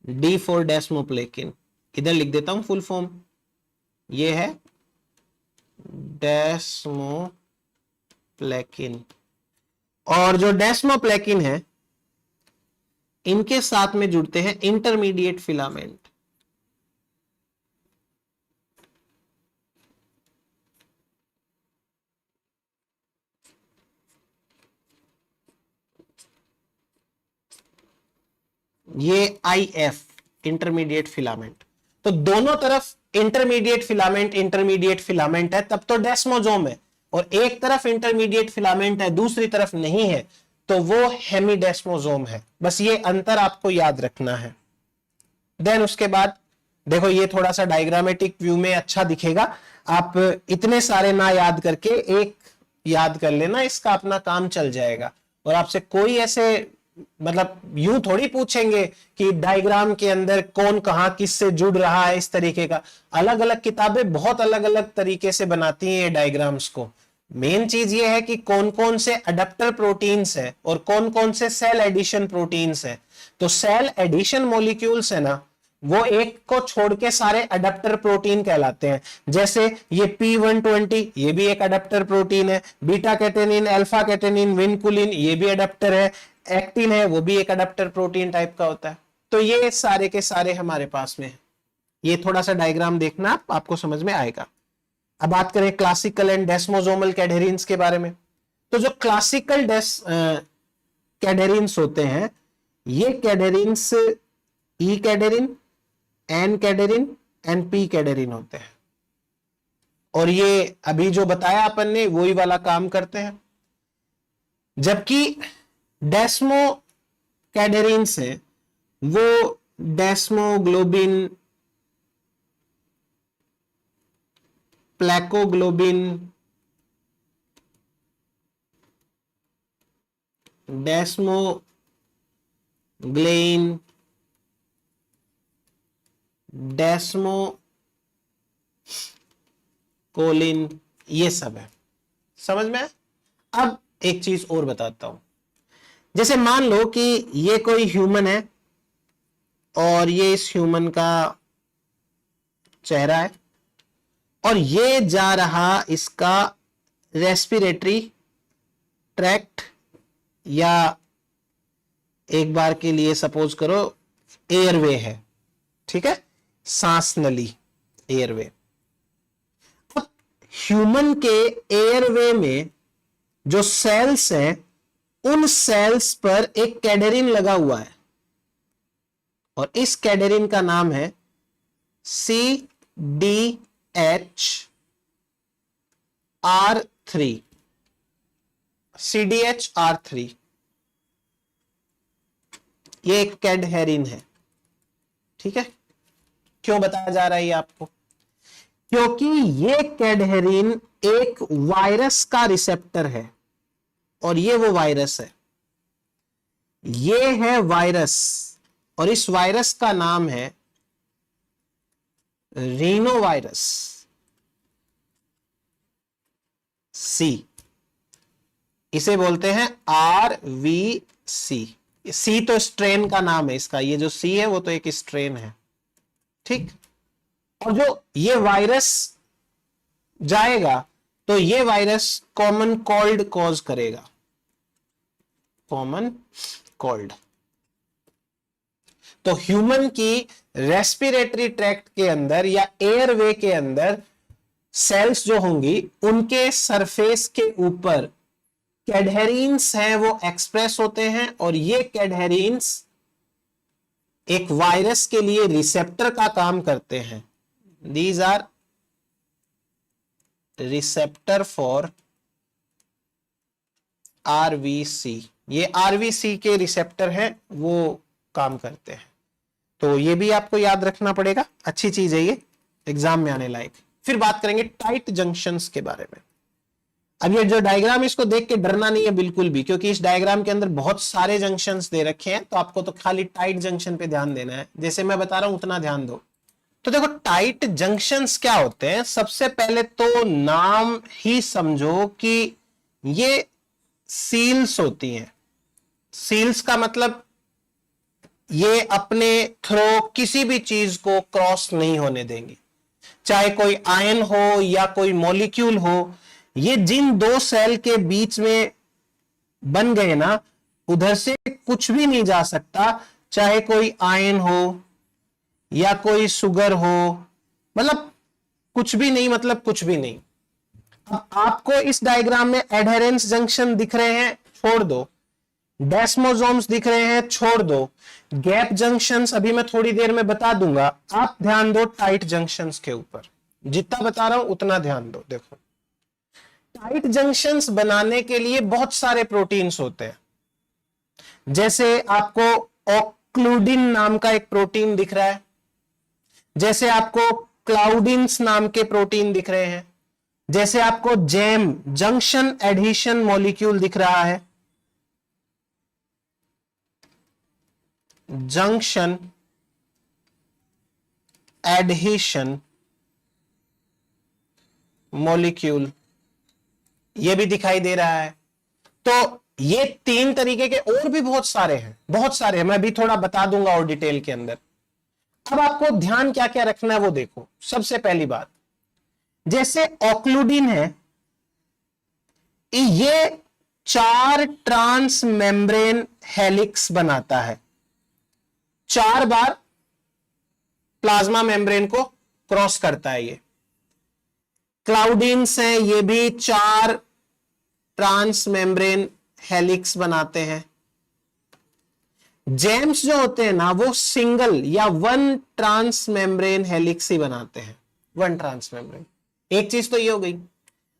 डी फॉर डेस्मोप्लेकिन, इधर लिख देता हूं फुल फॉर्म, ये है डेस्मोप्लेकिन। और जो डेस्मोप्लेकिन है इनके साथ में जुड़ते हैं इंटरमीडिएट फिलामेंट। ये IF इंटरमीडिएट फिलामेंट। तो दोनों तरफ इंटरमीडिएट फिलामेंट है तब तो डेस्मोजोम है, और एक तरफ इंटरमीडिएट फिलामेंट है दूसरी तरफ नहीं है तो वो हेमीडेस्मोजोम है। बस ये अंतर आपको याद रखना है। देन उसके बाद देखो ये थोड़ा सा डायग्रामेटिक व्यू में अच्छा दिखेगा, आप इतने सारे ना याद करके एक याद कर लेना, इसका अपना काम चल जाएगा। और आपसे कोई ऐसे मतलब यूं थोड़ी पूछेंगे कि डायग्राम के अंदर कौन कहां किससे जुड़ रहा है, इस तरीके का। अलग अलग किताबें बहुत अलग अलग तरीके से बनाती हैं ये डायग्राम्स को। मेन चीज ये है कि कौन कौन से अडेप्टर प्रोटीन्स है और कौन कौन से सेल एडिशन प्रोटीन्स है। तो सेल एडिशन मॉलिक्यूल्स है ना, वो एक को छोड़ के सारे अडेप्टर प्रोटीन कहलाते हैं। जैसे ये P120 ये भी एक अडेप्टर प्रोटीन है, beta catenin, alpha catenin, vinculin ये भी अडेप्टर है, एक्टिन है वो भी एक अडेप्टर प्रोटीन टाइप का होता है। तो ये सारे के सारे हमारे पास में है। ये थोड़ा सा डायग्राम देखना आपको समझ में आएगा। अब बात करें क्लासिकल एंड डेस्मोसोमल कैडहेरिन्स के बारे में। तो जो क्लासिकल कैडहेरिन्स होते हैं, ये कैडहेरिन्स ई कैडहेरिन, एन कैडहेरिन एंड पी कैडहेरिन होते हैं। और ये अभी जो बताया अपन ने वही वाला काम करते हैं। जबकि डेस्मो कैडहेरिन्स है वो डेस्मोग्लोबिन, प्लेकोग्लोबिन, डेस्मोग्लेइन, डेस्मोकोलिन, ये सब है। समझ में? अब एक चीज और बताता हूं। जैसे मान लो कि ये कोई ह्यूमन है और ये इस ह्यूमन का चेहरा है और ये जा रहा इसका रेस्पिरेटरी ट्रैक्ट, या एक बार के लिए सपोज करो एयरवे है, ठीक है, सांस नली, एयरवे। अब ह्यूमन के एयरवे में जो सेल्स हैं उन सेल्स पर एक कैडहेरिन लगा हुआ है और इस कैडहेरिन का नाम है CDHR3, CDHR3। ये एक कैडहेरिन है, ठीक है। क्यों बताया जा रहा है ये आपको? क्योंकि ये कैडहेरिन एक वायरस का रिसेप्टर है और ये वो वायरस है, ये है वायरस, और इस वायरस का नाम है रीनो वायरस C। इसे बोलते हैं RVC। C तो स्ट्रेन का नाम है इसका, ये जो C है वो तो एक स्ट्रेन है, ठीक। और जो ये वायरस जाएगा तो ये वायरस कॉमन कोल्ड कॉज करेगा, कॉमन कोल्ड। तो ह्यूमन की रेस्पिरेटरी ट्रैक्ट के अंदर या एयरवे के अंदर सेल्स जो होंगी उनके सरफेस के ऊपर कैडहेरिन्स हैं वो एक्सप्रेस होते हैं, और ये कैडहेरिन्स एक वायरस के लिए रिसेप्टर का काम करते हैं। These are receptor for RVC। ये RVC के रिसेप्टर हैं, वो काम करते हैं। तो ये भी आपको याद रखना पड़ेगा, अच्छी चीज है ये, एग्जाम में आने लायक। फिर बात करेंगे टाइट जंक्शंस के बारे में। अब ये जो डायग्राम, इसको देख के डरना नहीं है बिल्कुल भी, क्योंकि इस डायग्राम के अंदर बहुत सारे जंक्शंस दे रखे हैं, तो आपको तो खाली टाइट जंक्शन पे ध्यान देना है। जैसे मैं बता रहा हूं उतना ध्यान दो, तो देखो टाइट जंक्शंस क्या होते हैं, सबसे पहले तो नाम ही समझो कि ये सील्स होती हैं। सील्स का मतलब ये अपने थ्रो किसी भी चीज को क्रॉस नहीं होने देंगी, चाहे कोई आयन हो या कोई मॉलिक्यूल हो। ये जिन दो सेल के बीच में बन गए ना, उधर से कुछ भी नहीं जा सकता, चाहे कोई आयन हो या कोई शुगर हो, मतलब कुछ भी नहीं, मतलब कुछ भी नहीं। अब आपको इस डायग्राम में एडहेरेंस जंक्शन दिख रहे हैं, छोड़ दो। डेस्मोसोम्स दिख रहे हैं, छोड़ दो। गैप जंक्शंस अभी मैं थोड़ी देर में बता दूंगा। आप ध्यान दो टाइट जंक्शंस के ऊपर, जितना बता रहा हूं उतना ध्यान दो। देखो टाइट जंक्शंस बनाने के लिए बहुत सारे प्रोटीन्स होते हैं। जैसे आपको ऑक्लूडिन नाम का एक प्रोटीन दिख रहा है, जैसे आपको क्लाउडिन्स नाम के प्रोटीन दिख रहे हैं, जैसे आपको जैम जंक्शन एडहेशन मॉलिक्यूल दिख रहा है, जंक्शन एडहेशन मॉलिक्यूल ये भी दिखाई दे रहा है। तो ये तीन तरीके के और भी बहुत सारे हैं, बहुत सारे हैं, मैं भी थोड़ा बता दूंगा और डिटेल के अंदर। अब आपको ध्यान क्या क्या रखना है वो देखो। सबसे पहली बात, जैसे ऑक्लूडिन है, ये 4 ट्रांस मेम्ब्रेन हेलिक्स बनाता है, 4 बार प्लाज्मा मेम्ब्रेन को क्रॉस करता है। ये क्लाउडिन्स हैं, ये भी 4 ट्रांस मेम्ब्रेन हेलिक्स बनाते हैं। जेम्स जो होते हैं ना, वो सिंगल या 1 ट्रांस मेम्ब्रेन हेलिक्स ही बनाते हैं, 1 ट्रांस मेम्ब्रेन। एक चीज तो ये हो गई।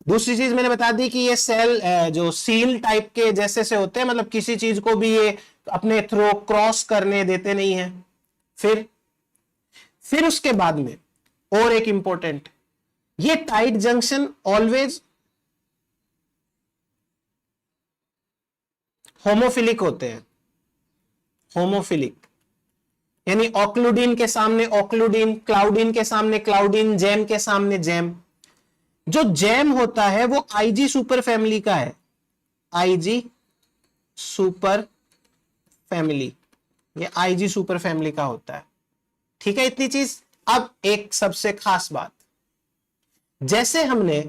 दूसरी चीज मैंने बता दी कि ये सेल जो सील टाइप के जैसे से होते हैं, मतलब किसी चीज को भी ये अपने थ्रू क्रॉस करने देते नहीं है। फिर उसके बाद में और एक इंपॉर्टेंट, ये टाइट जंक्शन ऑलवेज होमोफिलिक होते हैं। होमोफिलिक यानी ऑक्लूडिन के सामने ऑक्लूडिन, क्लाउडिन के सामने क्लाउडिन, जैम के सामने जैम। जो जैम होता है वो आईजी सुपर फैमिली का है, आईजी सुपर फैमिली, ये आईजी सुपर फैमिली का होता है। ठीक है, इतनी चीज। अब एक सबसे खास बात, जैसे हमने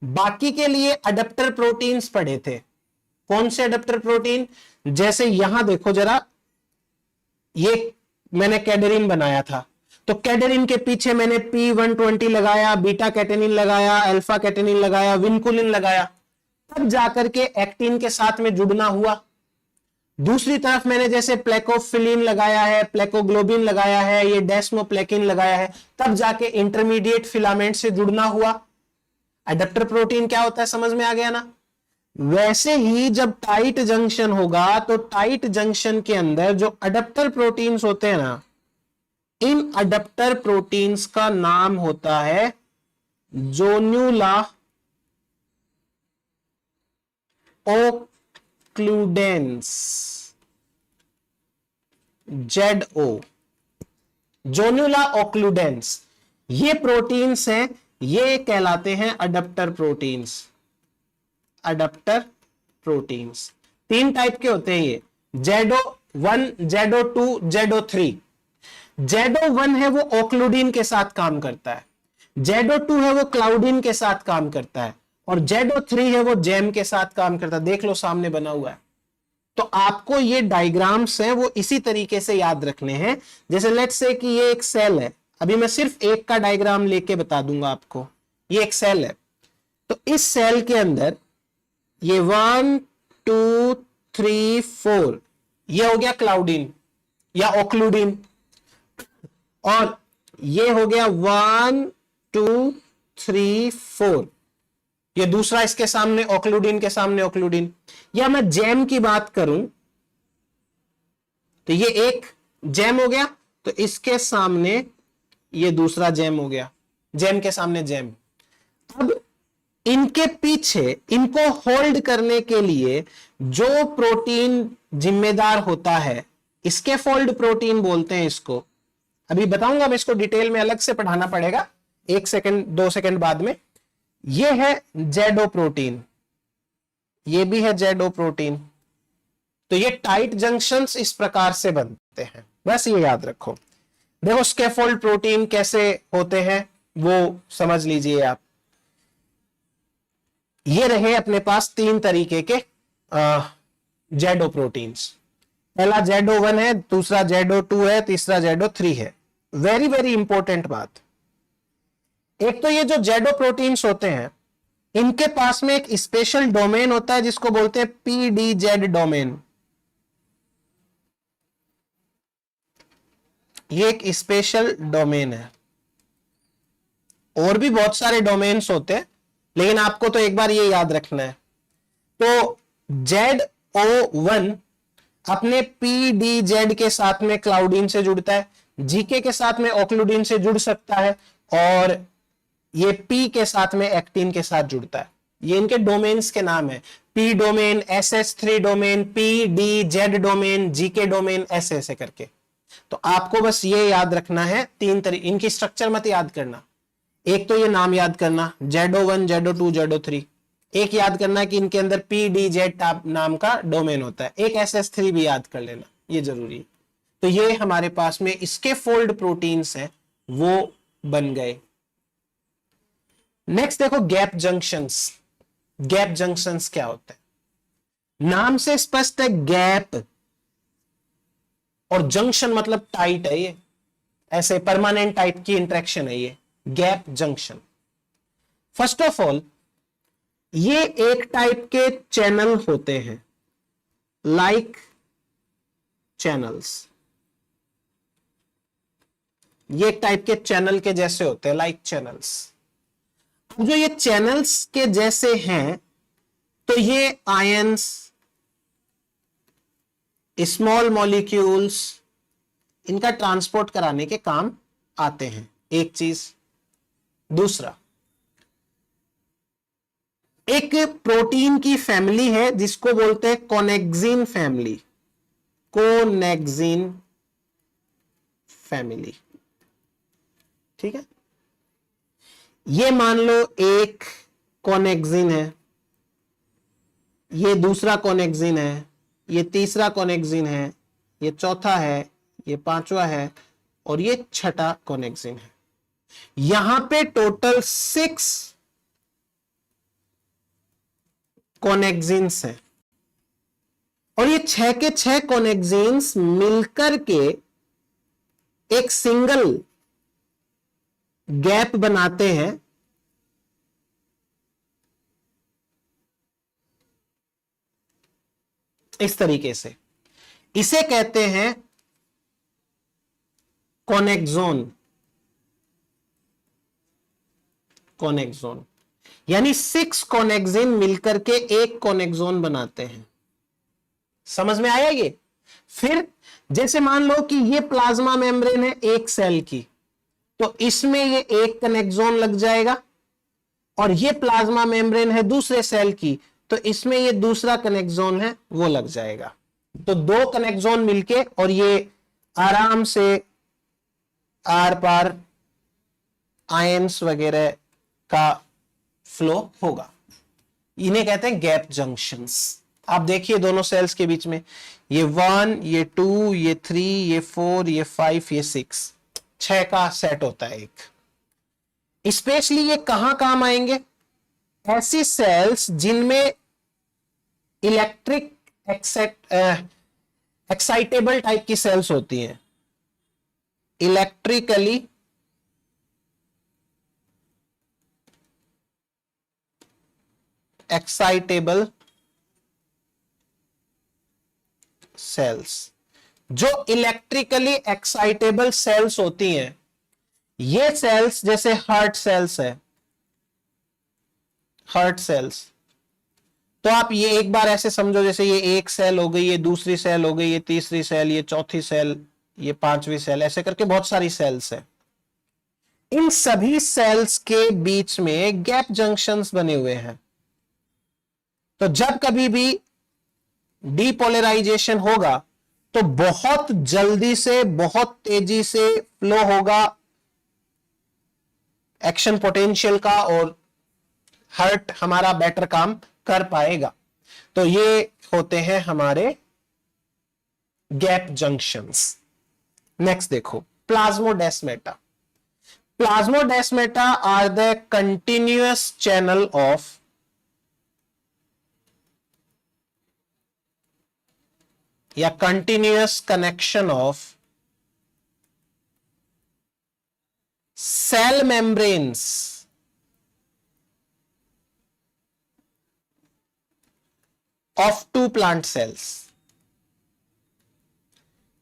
बाकी के लिए अडेप्टर प्रोटीन्स पढ़े थे, कौन से अडेप्टर प्रोटीन, जैसे यहां देखो जरा, ये मैंने कैडेरिन बनाया था, तो कैडेरिन के पीछे मैंने P120 लगाया, बीटा कैटेनिन लगाया, अल्फा कैटेनिन लगाया, विनकुलिन लगाया, तब जाकर के एक्टिन के साथ में जुड़ना हुआ। दूसरी तरफ मैंने जैसे प्लेकोफिलिन लगाया है, प्लेकोग्लोबिन लगाया है, ये डेस्मोप्लेकिन लगाया है, तब जाके इंटरमीडिएट फिलामेंट से जुड़ना हुआ। अडेप्टर प्रोटीन क्या होता है, समझ में आ गया ना। वैसे ही जब टाइट जंक्शन होगा, तो टाइट जंक्शन के अंदर जो अडेप्टर प्रोटीन्स होते हैं ना, इन अडेप्टर प्रोटीन्स का नाम होता है जोन्युला ओक्लूडेंस, ZO, जोन्युला ओक्लूडेंस। ये प्रोटीन्स हैं, ये कहलाते हैं adapter proteins. Adapter proteins 3 type के होते हैं ये, ZO1, ZO2, ZO3। ZO1 है वो ओक्लूडिन के साथ काम करता है, ZO2 है वो क्लाउडिन के साथ काम करता है, और ZO3 है वो जैम के साथ काम करता है। देख लो सामने बना हुआ है। तो आपको ये डायग्राम्स हैं वो इसी तरीके से याद रखने हैं। जैसे लेट्स से कि ये एक सेल है, अभी मैं सिर्फ एक का डायग्राम लेके बता दूंगा आपको। ये एक सेल है, तो इस सेल के अंदर ये 1 2 3 4 ये हो गया क्लाउडिन या ओक्लूडिन, और ये हो गया 1 2 3 4, ये दूसरा इसके सामने ओक्लूडिन के सामने ओक्लूडिन। या मैं जैम की बात करूं तो ये एक जैम हो गया, तो इसके सामने ये दूसरा जैम हो गया, जैम के सामने जैम। अब इनके पीछे इनको होल्ड करने के लिए जो प्रोटीन जिम्मेदार होता है, स्कैफोल्ड प्रोटीन बोलते हैं इसको, अभी बताऊंगा, मैं इसको डिटेल में अलग से पढ़ाना पड़ेगा 1 सेकंड 2 सेकंड बाद में। ये है जेडो प्रोटीन, ये भी है जेडो प्रोटीन। तो ये टाइट जंक्शंस इस प्रकार से बनते हैं, बस ये याद रखो। देखो स्कैफोल्ड प्रोटीन कैसे होते हैं वो समझ लीजिए आप। ये रहे अपने पास 3 तरीके के जेडो प्रोटीन्स। पहला जेडो 1 है, दूसरा जेडो 2 है, तीसरा जेडो 3 है। वेरी वेरी इंपॉर्टेंट बात, एक तो ये जो जेडो प्रोटीन्स होते हैं इनके पास में एक स्पेशल डोमेन होता है जिसको बोलते हैं पीडीजेड डोमेन। ये एक स्पेशल डोमेन है, और भी बहुत सारे डोमेन्स होते हैं लेकिन आपको तो एक बार ये याद रखना है। तो ZO1 अपने पीडीजेड के साथ में क्लाउडिन से जुड़ता है, जीके के साथ में ऑक्लूडिन से जुड़ सकता है, और ये पी के साथ में एक्टिन के साथ जुड़ता है। ये इनके डोमेन्स के नाम है, P domain, SS3 domain, PDZ domain, GK domain, ऐसे ऐसे करके। तो आपको बस ये याद रखना है 3 तरीके, इनकी स्ट्रक्चर मत याद करना। एक तो ये नाम याद करना, जेडो 1, जेडो 2, जेडो 3। एक याद करना कि इनके अंदर पीडीजेड नाम का डोमेन होता है। एक SS3 भी याद कर लेना, ये जरूरी है। तो ये हमारे पास में इसके फोल्ड प्रोटीन्स हैं, वो बन गए। नेक्स्ट देखो गैप जंक्शंस। गैप जंक्शंस क्या होते हैं? नाम से स्पष्ट है, गैप और जंक्शन मतलब टाइट है, ये ऐसे परमानेंट टाइप की इंटरेक्शन है ये gap junction. First of all ये एक टाइप के चैनल होते हैं, लाइक चैनल्स। ये एक टाइप के चैनल के जैसे होते हैं, लाइक चैनल्स। जो ये चैनल्स के जैसे हैं तो ये आयंस, स्मॉल मॉलिक्यूल्स, इनका ट्रांसपोर्ट कराने के काम आते हैं, एक चीज। दूसरा, एक प्रोटीन की फैमिली है जिसको बोलते हैं कोनेक्सिन फैमिली। कोनेक्सिन फैमिली, ठीक है। ये मान लो एक कोनेक्सिन है, ये दूसरा कोनेक्सिन है, ये तीसरा कोनेक्सिन है, ये चौथा है, ये पांचवा है, और ये छठा कोनेक्सिन है। यहां पे टोटल 6 कोनेक्सिन्स हैं, और ये 6 के 6 कोनेक्सिन्स मिलकर के एक सिंगल गैप बनाते हैं। इस तरीके से इसे कहते हैं कोनेक्सोन। कोनेक्सोन यानी 6 कोनेक्सिन मिलकर के एक कोनेक्सोन बनाते हैं। समझ में आया ये? फिर जैसे मान लो कि ये प्लाज्मा मेम्ब्रेन है एक सेल की, तो इसमें ये एक कोनेक्सोन लग जाएगा, और ये प्लाज्मा मेम्ब्रेन है दूसरे सेल की, तो इसमें ये दूसरा कोनेक्सोन है वो लग जाएगा। तो 2 कोनेक्सोन मिलके और ये आराम से आर पार आयंस वगैरह का फ्लो होगा। इन्हें कहते हैं गैप जंक्शंस। आप देखिए दोनों सेल्स के बीच में ये 1, ये 2, ये 3, ये 4, ये 5, ये 6, 6 का सेट होता है एक। स्पेशली ये कहां काम आएंगे? ऐसी सेल्स जिनमें इलेक्ट्रिक एक्साइटेबल टाइप की सेल्स होती हैं, इलेक्ट्रिकली एक्साइटेबल सेल्स। जो इलेक्ट्रिकली एक्साइटेबल सेल्स होती हैं, ये सेल्स जैसे हार्ट सेल्स है, हार्ट सेल्स, तो आप ये एक बार ऐसे समझो जैसे ये एक सेल हो गई, ये दूसरी सेल हो गई, ये तीसरी सेल, ये चौथी सेल, ये पांचवी सेल, ऐसे करके बहुत सारी सेल्स है। इन सभी सेल्स के बीच में गैप जंक्शंस बने हुए हैं। तो जब कभी भी डीपोलराइजेशन होगा तो बहुत जल्दी से, बहुत तेजी से फ्लो होगा एक्शन पोटेंशियल का और हार्ट हमारा बेटर काम कर पाएगा। तो ये होते हैं हमारे गैप जंक्शंस। नेक्स्ट देखो plasmodesmata. Plasmodesmata are the continuous channel of या continuous connection of cell membranes of two plant cells.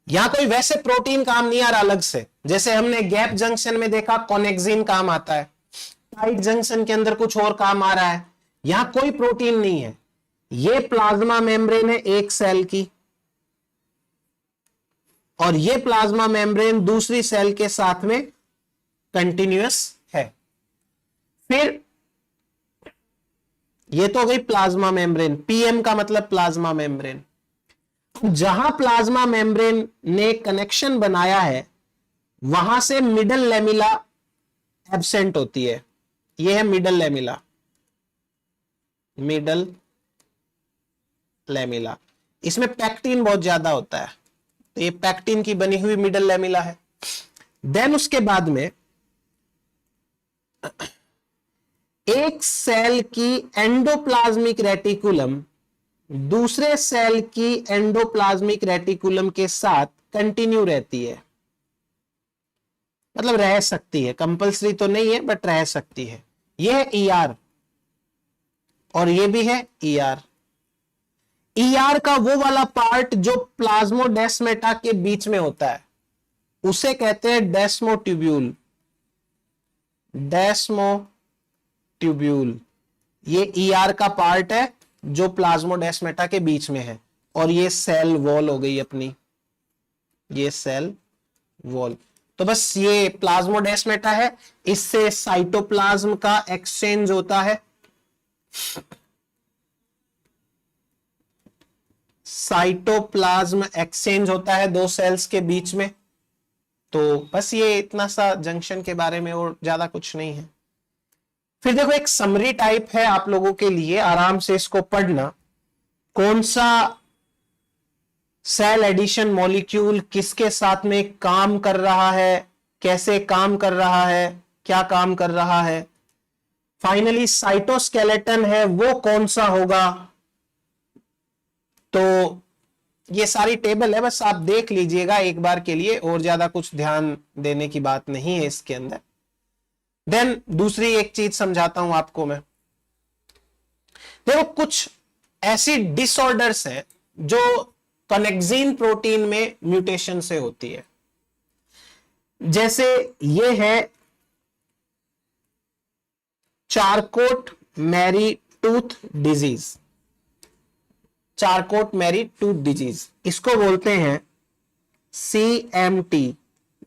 यहां कोई वैसे प्रोटीन काम नहीं आ रहा अलग से, जैसे हमने गैप जंक्शन में देखा कॉनेक्सिन काम आता है, टाइट जंक्शन के अंदर कुछ और काम आ रहा है। यहां कोई प्रोटीन नहीं है, ये प्लाज्मा मेम्ब्रेन है एक सेल की, और ये प्लाज्मा मेम्ब्रेन दूसरी सेल के साथ में कंटिन्यूअस है। फिर ये तो हो गई प्लाज्मा मेम्ब्रेन, पीएम का मतलब प्लाज्मा मेम्ब्रेन। जहां प्लाज्मा मेम्ब्रेन ने कनेक्शन बनाया है वहां से मिडल लेमिला एब्सेंट होती है। यह है मिडल लेमिला, मिडल लेमिला। इसमें पैक्टिन बहुत ज्यादा होता है, तो ये पैक्टिन की बनी हुई मिडल लेमिला है। देन उसके बाद में एक सेल की एंडोप्लाज्मिक रेटिकुलम दूसरे सेल की एंडोप्लाज्मिक रेटिकुलम के साथ कंटिन्यू रहती है, मतलब रह सकती है, कंपल्सरी तो नहीं है बट रह सकती है। यह है ईआर और यह भी है ईआर। ईआर का वो वाला पार्ट जो प्लाज्मोडेस्माटा के बीच में होता है उसे कहते हैं डेस्मोट्यूब्यूल। डेस्मोट्यूब्यूल ये ईआर का पार्ट है जो प्लाज्मोडेस्माटा के बीच में है, और ये सेल वॉल हो गई अपनी, ये सेल वॉल। तो बस ये प्लाज्मोडेस्माटा है, इससे साइटोप्लाज्म का एक्सचेंज होता है। साइटोप्लाज्म एक्सचेंज होता है दो सेल्स के बीच में। तो बस ये इतना सा जंक्शन के बारे में, और ज्यादा कुछ नहीं है। फिर देखो एक समरी टाइप है आप लोगों के लिए, आराम से इसको पढ़ना। कौन सा सेल एडिशन मॉलिक्यूल किसके साथ में काम कर रहा है, कैसे काम कर रहा है, क्या काम कर रहा है। फाइनली साइटोस्केलेटन है वो कौन सा होगा। तो ये सारी टेबल है, बस आप देख लीजिएगा एक बार के लिए, और ज्यादा कुछ ध्यान देने की बात नहीं है इसके अंदर। देन दूसरी एक चीज समझाता हूं आपको मैं। देखो कुछ ऐसी डिसऑर्डर्स हैं जो कनेक्सिन प्रोटीन में म्यूटेशन से होती है। जैसे ये है Charcot Marie Tooth disease. Charcot Marie Tooth disease, इसको बोलते हैं CMT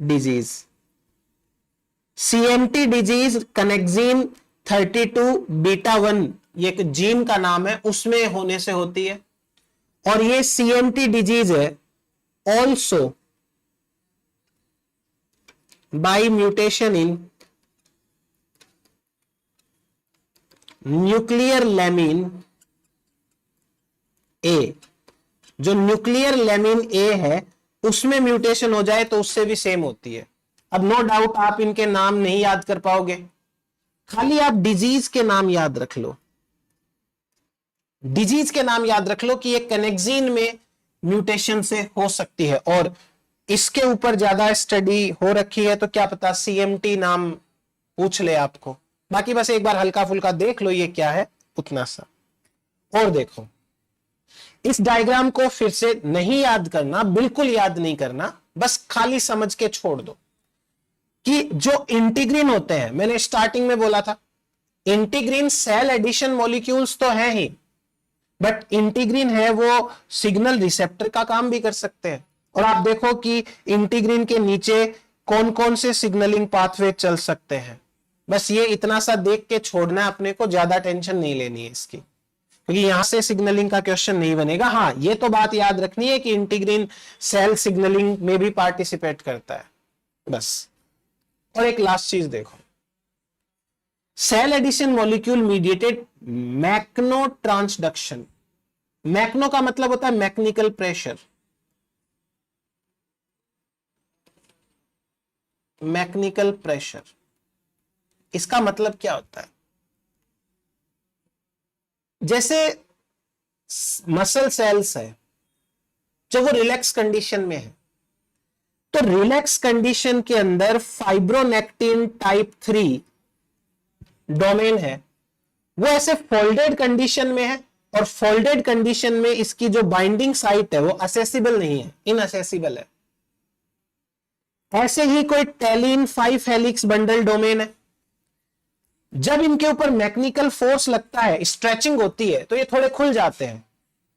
disease. CMT disease connexin 32 beta 1 ये एक जीन का नाम है, उसमें होने से होती है। और ये CMT डिजीज है also by mutation in nuclear lamin A. जो न्यूक्लियर लेमिन ए है उसमें म्यूटेशन हो जाए तो उससे भी सेम होती है। अब नो डाउट आप इनके नाम नहीं याद कर पाओगे, खाली आप डिजीज के नाम याद रख लो। डिजीज के नाम याद रख लो कि ये कनेक्सिन में म्यूटेशन से हो सकती है, और इसके ऊपर ज्यादा स्टडी हो रखी है तो क्या पता CMT नाम पूछ ले आपको। बाकी बस एक बार हल्का फुल्का देख लो ये क्या है, उतना सा। और देखो इस डायग्राम को फिर से नहीं याद करना, बिल्कुल याद नहीं करना, बस खाली समझ के छोड़ दो कि जो इंटीग्रीन होते हैं, मैंने स्टार्टिंग में बोला था इंटीग्रीन सेल एडिशन मॉलिक्यूल्स तो है ही, बट इंटीग्रीन है वो सिग्नल रिसेप्टर का काम भी कर सकते हैं। और आप देखो कि इंटीग्रीन के नीचे कौन कौन से सिग्नलिंग पाथवे चल सकते हैं। बस ये इतना सा देख के छोड़ना है अपने को, ज्यादा टेंशन नहीं लेनी है इसकी, क्योंकि यहां से सिग्नलिंग का क्वेश्चन नहीं बनेगा। हाँ, ये तो बात याद रखनी है कि इंटीग्रिन सेल सिग्नलिंग में भी पार्टिसिपेट करता है, बस। और एक लास्ट चीज देखो, cell adhesion molecule mediated mechano transduction. Mechano का मतलब होता है मैकेनिकल प्रेशर, मैकेनिकल प्रेशर। इसका मतलब क्या होता है? जैसे मसल सेल्स है, जब वो रिलैक्स कंडीशन में है, तो रिलैक्स कंडीशन के अंदर फाइब्रोनेक्टिन टाइप 3 डोमेन है, वो ऐसे फोल्डेड कंडीशन में है, और फोल्डेड कंडीशन में इसकी जो बाइंडिंग साइट है वो असेसिबल नहीं है, इनअसेसिबल है। ऐसे ही कोई टेलिन 5 हेलिक्स बंडल डोमेन है, जब इनके ऊपर मैकेनिकल फोर्स लगता है, स्ट्रेचिंग होती है, तो ये थोड़े खुल जाते हैं,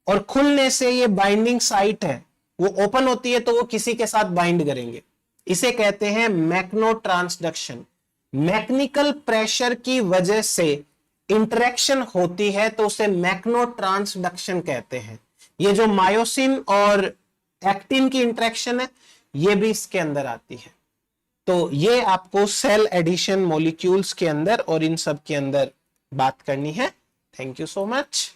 और खुलने से ये बाइंडिंग साइट है वो ओपन होती है, तो वो किसी के साथ बाइंड करेंगे। इसे कहते हैं मैक्नो ट्रांसडक्शन। मैकेनिकल प्रेशर की वजह से इंटरेक्शन होती है तो उसे मैक्नो ट्रांसडक्शन कहते हैं। ये जो मायोसिन और एक्टिन की इंटरेक्शन है, ये भी इसके अंदर आती है। तो ये आपको सेल एडिशन मॉलिक्यूल्स के अंदर और इन सब के अंदर बात करनी है। Thank you so much.